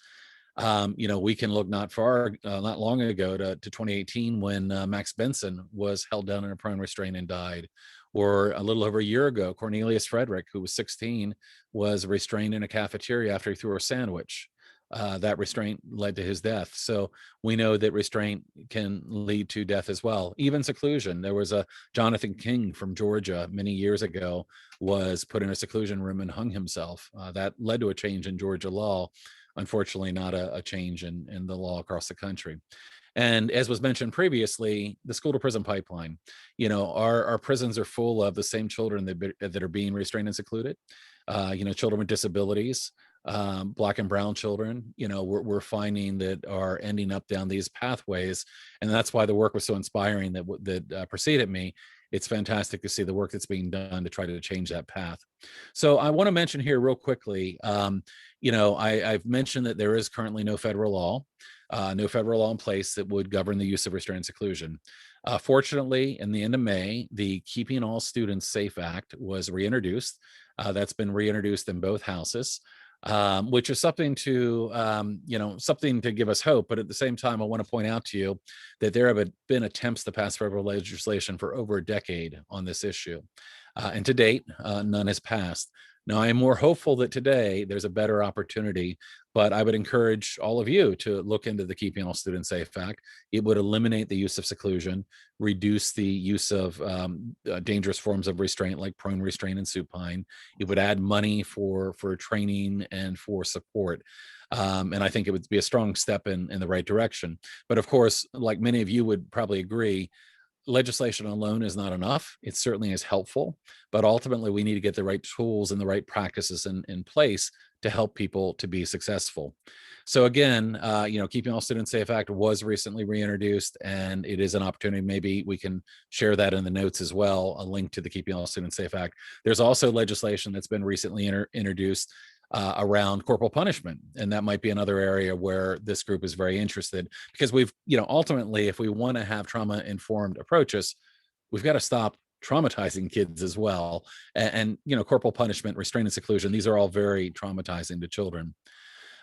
We can look not long ago to 2018 when Max Benson was held down in a prone restraint and died. Or a little over a year ago, Cornelius Frederick, who was 16, was restrained in a cafeteria after he threw a sandwich. That restraint led to his death. So we know that restraint can lead to death as well. Even seclusion. There was a Jonathan King from Georgia many years ago was put in a seclusion room and hung himself. That led to a change in Georgia law. Unfortunately, not a change in the law across the country. And as was mentioned previously, the school to prison pipeline, our prisons are full of the same children that are being restrained and secluded, children with disabilities, Black and brown children, we're finding that are ending up down these pathways. And that's why the work was so inspiring that preceded me. It's fantastic to see the work that's being done to try to change that path. So I want to mention here real quickly, I've mentioned that there is currently no federal law in place that would govern the use of restraint and seclusion. Fortunately, in the end of May, the Keeping All Students Safe Act was reintroduced. That's been reintroduced in both houses, which is something to give us hope. But at the same time, I want to point out to you that there have been attempts to pass federal legislation for over a decade on this issue. And to date, none has passed. Now, I am more hopeful that today there's a better opportunity, but I would encourage all of you to look into the Keeping All Students Safe Act. It would eliminate the use of seclusion, reduce the use of dangerous forms of restraint like prone restraint and supine. It would add money for training and for support. And I think it would be a strong step in the right direction. But of course, like many of you would probably agree, legislation alone is not enough. It certainly is helpful, but ultimately we need to get the right tools and the right practices in place to help people to be successful. So again, Keeping All Students Safe Act was recently reintroduced, and it is an opportunity. Maybe we can share that in the notes as well, a link to the Keeping All Students Safe Act. There's also legislation that's been recently introduced around corporal punishment. And that might be another area where this group is very interested, because we've, ultimately, if we want to have trauma-informed approaches, we've got to stop traumatizing kids as well. And corporal punishment, restraint and seclusion, these are all very traumatizing to children.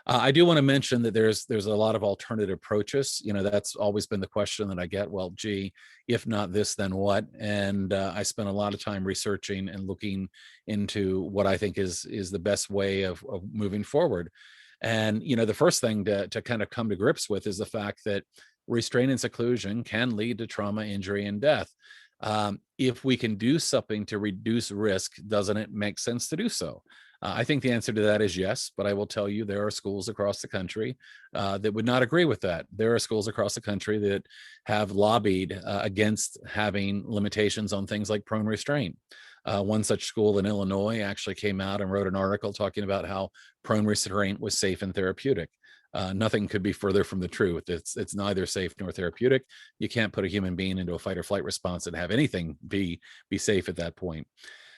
I do want to mention that there's a lot of alternative approaches. That's always been the question that I get. Well, gee, if not this, then what? And I spent a lot of time researching and looking into what I think is the best way of moving forward. And, the first thing to kind of come to grips with is the fact that restraint and seclusion can lead to trauma, injury, and death. If we can do something to reduce risk, doesn't it make sense to do so? I think the answer to that is yes, but I will tell you there are schools across the country that would not agree with that. There are schools across the country that have lobbied against having limitations on things like prone restraint. One such school in Illinois actually came out and wrote an article talking about how prone restraint was safe and therapeutic. Nothing could be further from the truth. It's neither safe nor therapeutic. You can't put a human being into a fight or flight response and have anything be safe at that point.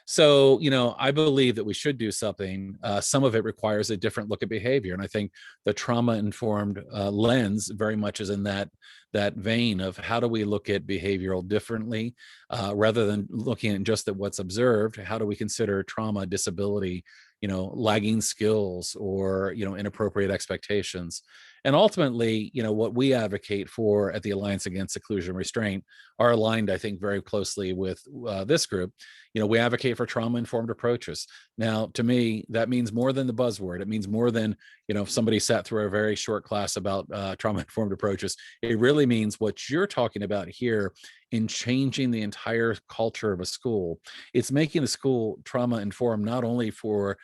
So, I believe that we should do something. Some of it requires a different look at behavior. And I think the trauma-informed lens very much is in that vein of how do we look at behavioral differently, rather than looking at just at what's observed. How do we consider trauma, disability, lagging skills, or, inappropriate expectations? And ultimately, what we advocate for at the Alliance Against Seclusion and Restraint are aligned, I think, very closely with this group. We advocate for trauma-informed approaches. Now, to me, that means more than the buzzword. It means more than, if somebody sat through a very short class about trauma-informed approaches. It really means what you're talking about here in changing the entire culture of a school. It's making the school trauma-informed not only for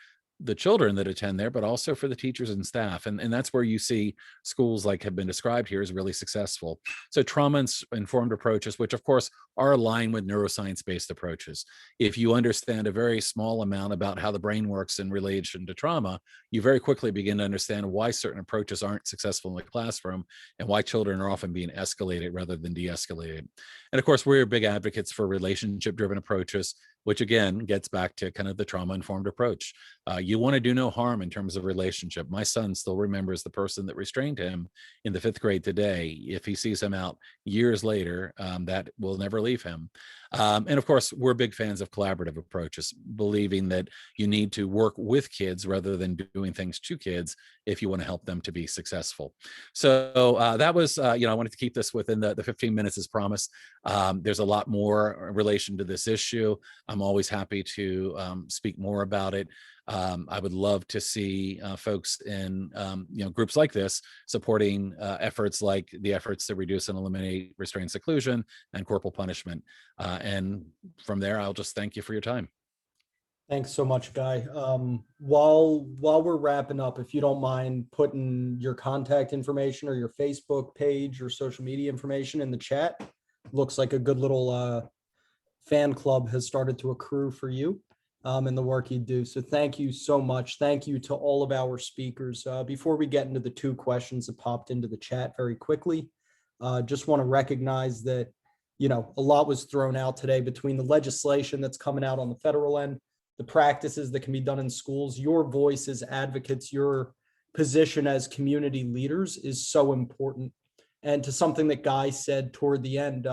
the children that attend there, but also for the teachers and staff. And that's where you see schools like have been described here as really successful. So trauma-informed approaches, which of course are aligned with neuroscience-based approaches. If you understand a very small amount about how the brain works in relation to trauma, you very quickly begin to understand why certain approaches aren't successful in the classroom and why children are often being escalated rather than de-escalated. And of course, we're big advocates for relationship-driven approaches. which again gets back to kind of the trauma-informed approach. You want to do no harm in terms of relationship. My son still remembers the person that restrained him in the 5th grade today. If he sees him out years later, that will never leave him. And of course, we're big fans of collaborative approaches, believing that you need to work with kids rather than doing things to kids if you want to help them to be successful. So that was, I wanted to keep this within the 15 minutes as promised. There's a lot more in relation to this issue. I'm always happy to speak more about it. I would love to see folks in groups like this supporting efforts like the efforts to reduce and eliminate restraint, seclusion, and corporal punishment. And from there, I'll just thank you for your time. Thanks so much, Guy. While we're wrapping up, if you don't mind putting your contact information or your Facebook page or social media information in the chat, looks like a good little fan club has started to accrue for you and the work you do. So thank you so much. Thank you to all of our speakers. Before we get into the 2 questions that popped into the chat very quickly, just want to recognize that, a lot was thrown out today between the legislation that's coming out on the federal end, the practices that can be done in schools. Your voice as advocates, your position as community leaders is so important. And to something that Guy said toward the end,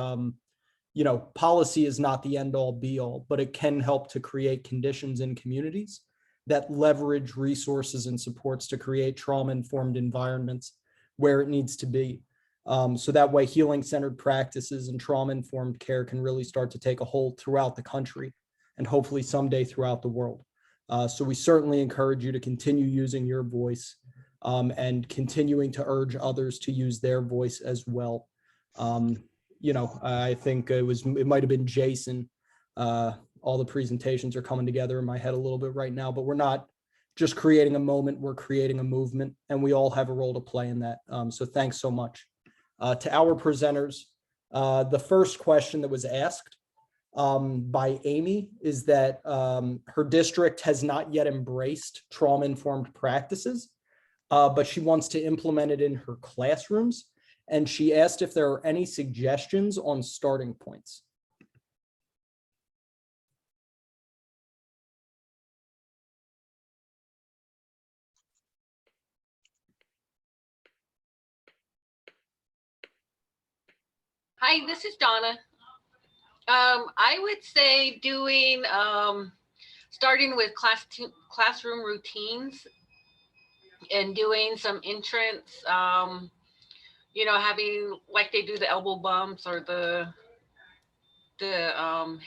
policy is not the end all be all, but it can help to create conditions in communities that leverage resources and supports to create trauma-informed environments where it needs to be. So that way healing-centered practices and trauma-informed care can really start to take a hold throughout the country and hopefully someday throughout the world. So we certainly encourage you to continue using your voice and continuing to urge others to use their voice as well. I think it might have been Jason. All the presentations are coming together in my head a little bit right now, but we're not just creating a moment, we're creating a movement, and we all have a role to play in that. So thanks so much. To our presenters, the first question that was asked by Amy is that her district has not yet embraced trauma-informed practices, but she wants to implement it in her classrooms. And she asked if there are any suggestions on starting points. Hi, this is Donna. I would say doing, starting with classroom routines and doing some entrance, having like they do the elbow bumps or the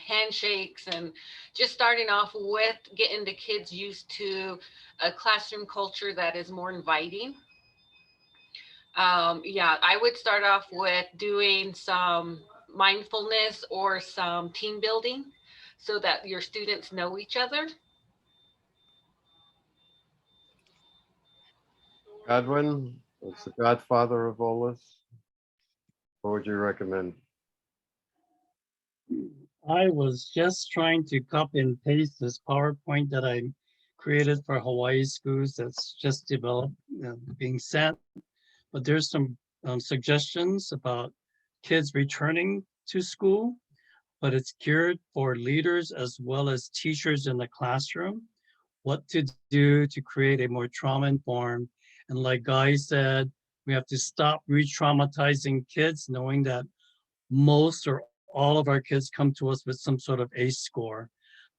handshakes, and just starting off with getting the kids used to a classroom culture that is more inviting. I would start off with doing some mindfulness or some team building so that your students know each other. Godwin, what's the godfather of all this? What would you recommend? I was just trying to copy and paste this PowerPoint that I created for Hawaii schools that's just developed, being sent. But there's some suggestions about kids returning to school, but it's geared for leaders as well as teachers in the classroom, what to do to create a more trauma-informed. And like Guy said, we have to stop re-traumatizing kids, knowing that most or all of our kids come to us with some sort of ACE score.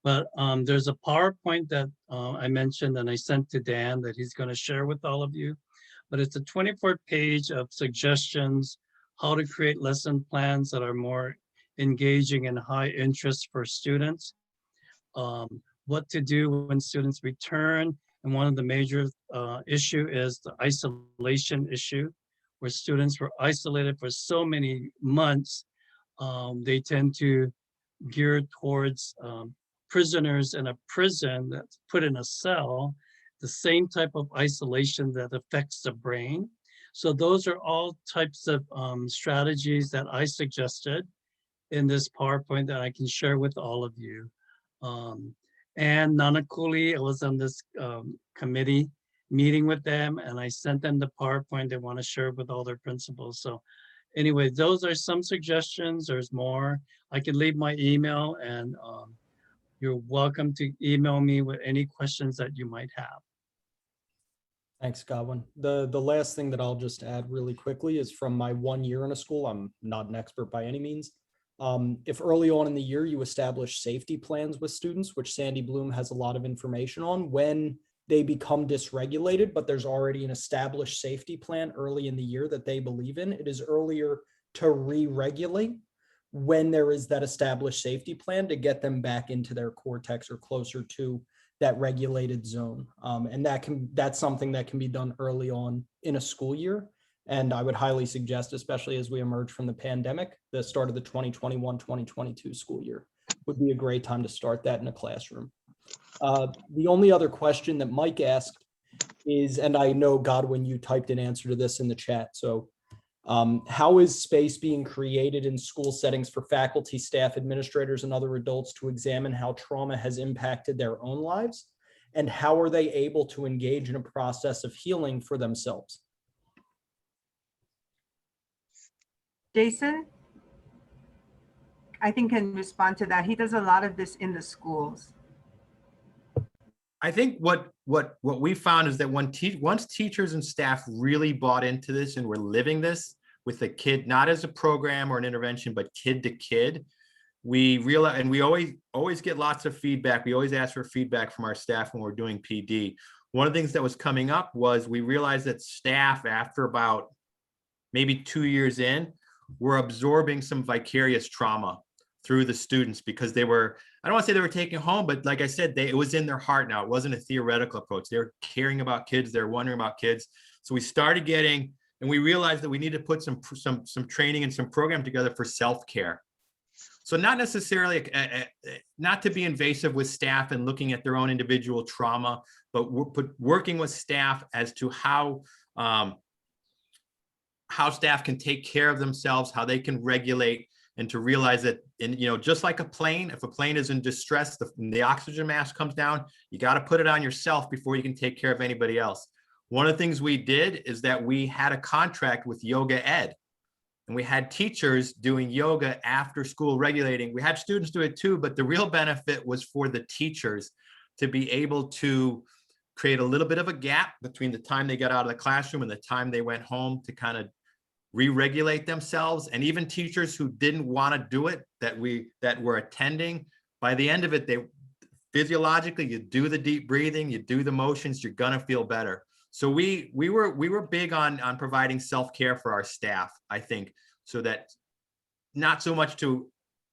But there's a PowerPoint that I mentioned and I sent to Dan that he's going to share with all of you. But it's a 24-page of suggestions, how to create lesson plans that are more engaging and high interest for students, what to do when students return. And one of the major issue is the isolation issue, where students were isolated for so many months. They tend to gear towards prisoners in a prison that's put in a cell, the same type of isolation that affects the brain. So those are all types of strategies that I suggested in this PowerPoint that I can share with all of you. And Nanakuli, I was on this committee meeting with them, and I sent them the PowerPoint they want to share with all their principals. So anyway, those are some suggestions. There's more. I can leave my email, and You're welcome to email me with any questions that you might have. Thanks, Godwin. The last thing that I'll just add really quickly is from my 1 year in a school. I'm not an expert by any means. If early on in the year you establish safety plans with students, which Sandy Bloom has a lot of information on, when they become dysregulated, but there's already an established safety plan early in the year that they believe in, it is earlier to re-regulate when there is that established safety plan to get them back into their cortex or closer to that regulated zone. And that's something that can be done early on in a school year. And I would highly suggest, especially as we emerge from the pandemic, the start of the 2021-2022 school year would be a great time to start that in a classroom. The only other question that Mike asked is, and I know, Godwin, you typed an answer to this in the chat. So how is space being created in school settings for faculty, staff, administrators, and other adults to examine how trauma has impacted their own lives? And how are they able to engage in a process of healing for themselves? Jason, I think, can respond to that. He does a lot of this in the schools. I think what we found is that once teachers and staff really bought into this and were living this with the kid, not as a program or an intervention, but kid to kid, we realize, and we always get lots of feedback. We always ask for feedback from our staff when we're doing PD. One of the things that was coming up was we realized that staff, after about maybe 2 years in, were absorbing some vicarious trauma through the students because they were, I don't want to say they were taking home, but like I said, it was in their heart now. It wasn't a theoretical approach. They were caring about kids. They're wondering about kids. So we started getting, and we realized that we need to put some training and some program together for self-care. So not necessarily, not to be invasive with staff and looking at their own individual trauma, but working with staff as to how staff can take care of themselves, how they can regulate, and to realize that, just like a plane, if a plane is in distress, the oxygen mask comes down, you got to put it on yourself before you can take care of anybody else. One of the things we did is that we had a contract with Yoga Ed, and we had teachers doing yoga after school regulating. We had students do it too, but the real benefit was for the teachers to be able to create a little bit of a gap between the time they got out of the classroom and the time they went home to kind of re-regulate themselves. And even teachers who didn't want to do it, that were attending, by the end of it, they physiologically, you do the deep breathing, you do the motions, you're gonna feel better. So we were big on providing self-care for our staff, I think, so that not so much to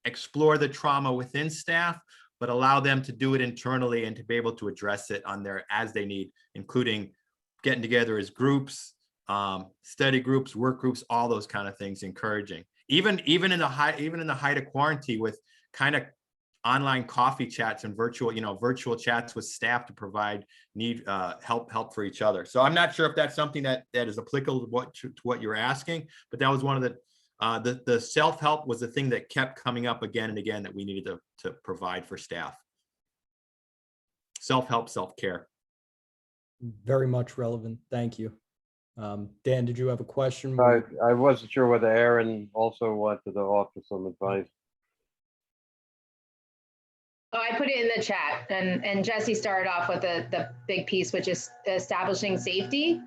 explore the trauma within staff, but allow them to do it internally and to be able to address it as they need, including getting together as groups, study groups, work groups, all those kind of things, encouraging. Even in the height of quarantine, with kind of online coffee chats and virtual chats with staff to provide help for each other. So I'm not sure if that's something that is applicable to what you're asking, but that was one of the self-help was the thing that kept coming up again and again that we needed to provide for staff. Self-help, self-care. Very much relevant. Thank you. Dan, did you have a question? I wasn't sure whether Aaron also wanted to offer some advice. Oh, I put it in the chat, and Jesse started off with the big piece, which is establishing safety,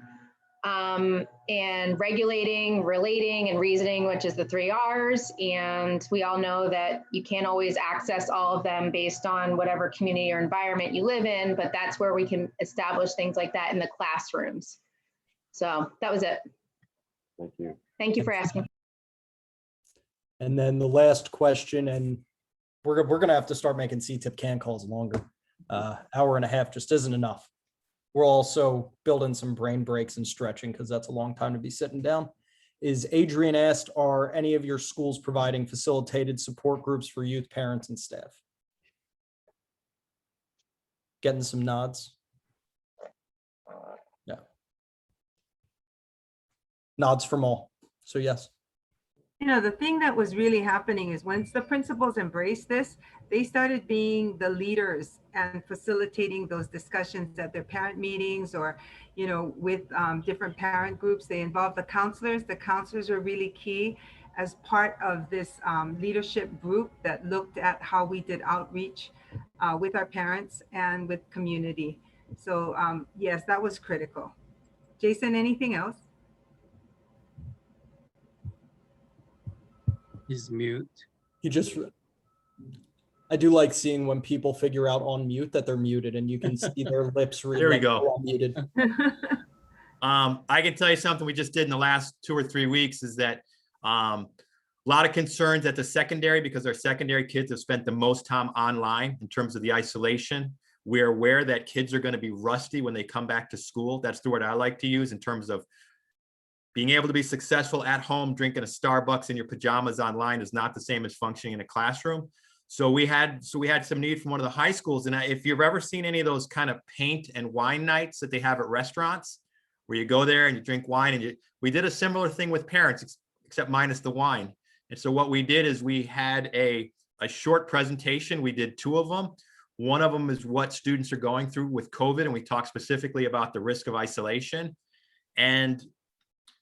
and regulating, relating, and reasoning, which is the 3 R's. And we all know that you can't always access all of them based on whatever community or environment you live in, but that's where we can establish things like that in the classrooms. So that was it. Thank you. Thank you for asking. And then the last question, and we're going to have to start making CTIPP CAN calls longer. Hour and a half just isn't enough. We're also building some brain breaks and stretching because that's a long time to be sitting down. Adrian asked, are any of your schools providing facilitated support groups for youth, parents, and staff? Getting some nods. Yeah. Nods from all. So yes. The thing that was really happening is once the principals embraced this, they started being the leaders and facilitating those discussions at their parent meetings or, with different parent groups. They involved the counselors. The counselors were really key. as part of this leadership group that looked at how we did outreach with our parents and with community. So yes, that was critical. Jason, anything else? He's mute. You just, I do like seeing when people figure out on mute that they're muted and you can see their lips read. There we like, go. "Oh, I'm muted." I can tell you something we just did in the last 2 or 3 weeks is that a lot of concerns at the secondary, because our secondary kids have spent the most time online in terms of the isolation. We're aware that kids are going to be rusty when they come back to school. That's the word I like to use in terms of being able to be successful at home. Drinking a Starbucks in your pajamas online is not the same as functioning in a classroom. So we had some need from one of the high schools. And if you've ever seen any of those kind of paint and wine nights that they have at restaurants, where you go there and you drink wine, and we did a similar thing with parents, except minus the wine. And so what we did is we had a short presentation. We did 2 of them. One of them is what students are going through with COVID, and we talked specifically about the risk of isolation. And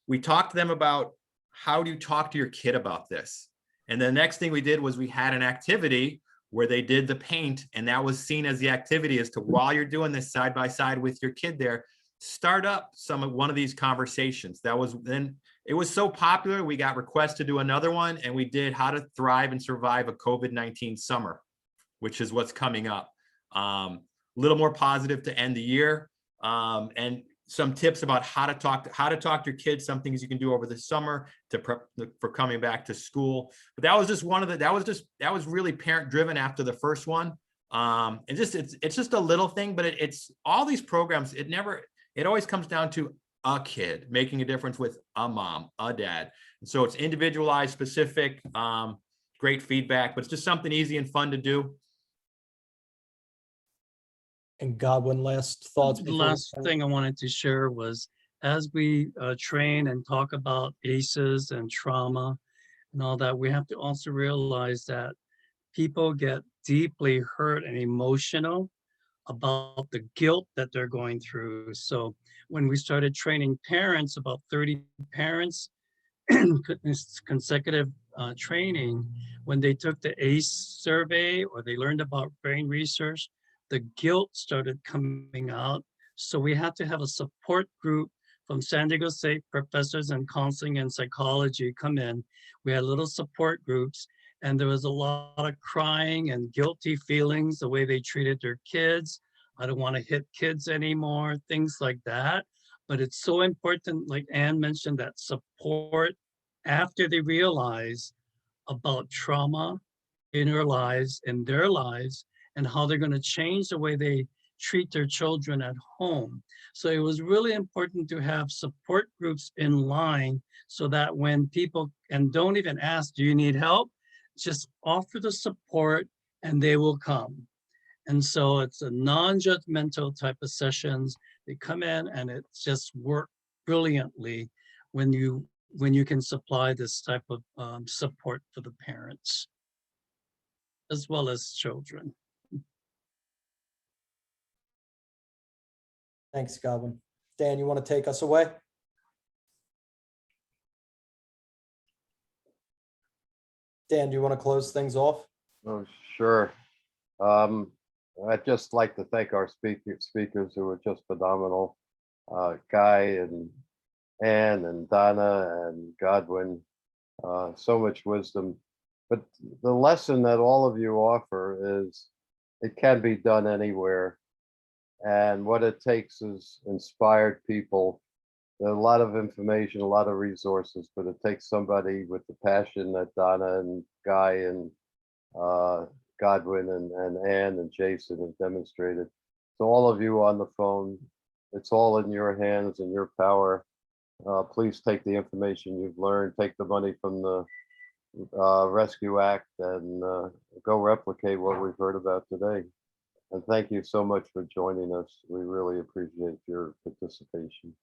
we talked to them about how do you talk to your kid about this? And the next thing we did was we had an activity where they did the paint, and that was seen as the activity as to while you're doing this side by side with your kid there, start up one of these conversations. That was then, it was so popular, we got requests to do another one, and we did how to thrive and survive a COVID-19 summer, which is what's coming up. A little more positive to end the year, and some tips about how to talk to your kids, some things you can do over the summer to prep for coming back to school. But that was just one of the, that was really parent driven after the first one. And it's just a little thing, but it's all these programs, it always comes down to a kid making a difference with a mom, a dad. And so it's individualized, specific, great feedback, but it's just something easy and fun to do. And Godwin, last thoughts? The last thing I wanted to share was, as we train and talk about ACEs and trauma and all that, we have to also realize that people get deeply hurt and emotional about the guilt that they're going through. So when we started training parents, about 30 parents, consecutive training, when they took the ACE survey or they learned about brain research, the guilt started coming out. So we had to have a support group from San Diego State professors in counseling and psychology come in. We had little support groups, and there was a lot of crying and guilty feelings, the way they treated their kids. I don't want to hit kids anymore, things like that. But it's so important, like Ann mentioned, that support after they realize about trauma in their lives, and how they're going to change the way they treat their children at home. So it was really important to have support groups in line so that when people, and don't even ask, do you need help? Just offer the support and they will come. And so it's a non-judgmental type of sessions. They come in and it just works brilliantly when you can supply this type of support for the parents as well as children. Thanks, Godwin. Dan, you want to take us away? Dan, do you want to close things off? Oh, sure. I'd just like to thank our speakers who were just phenomenal. Guy and Ann and Donna and Godwin, so much wisdom. But the lesson that all of you offer is it can be done anywhere. And what it takes is inspired people. There's a lot of information, a lot of resources, but it takes somebody with the passion that Donna and Guy and Godwin and Ann and Jason have demonstrated. So all of you on the phone, it's all in your hands and your power. Please take the information you've learned, take the money from the Rescue Act, and go replicate what we've heard about today. And thank you so much for joining us. We really appreciate your participation.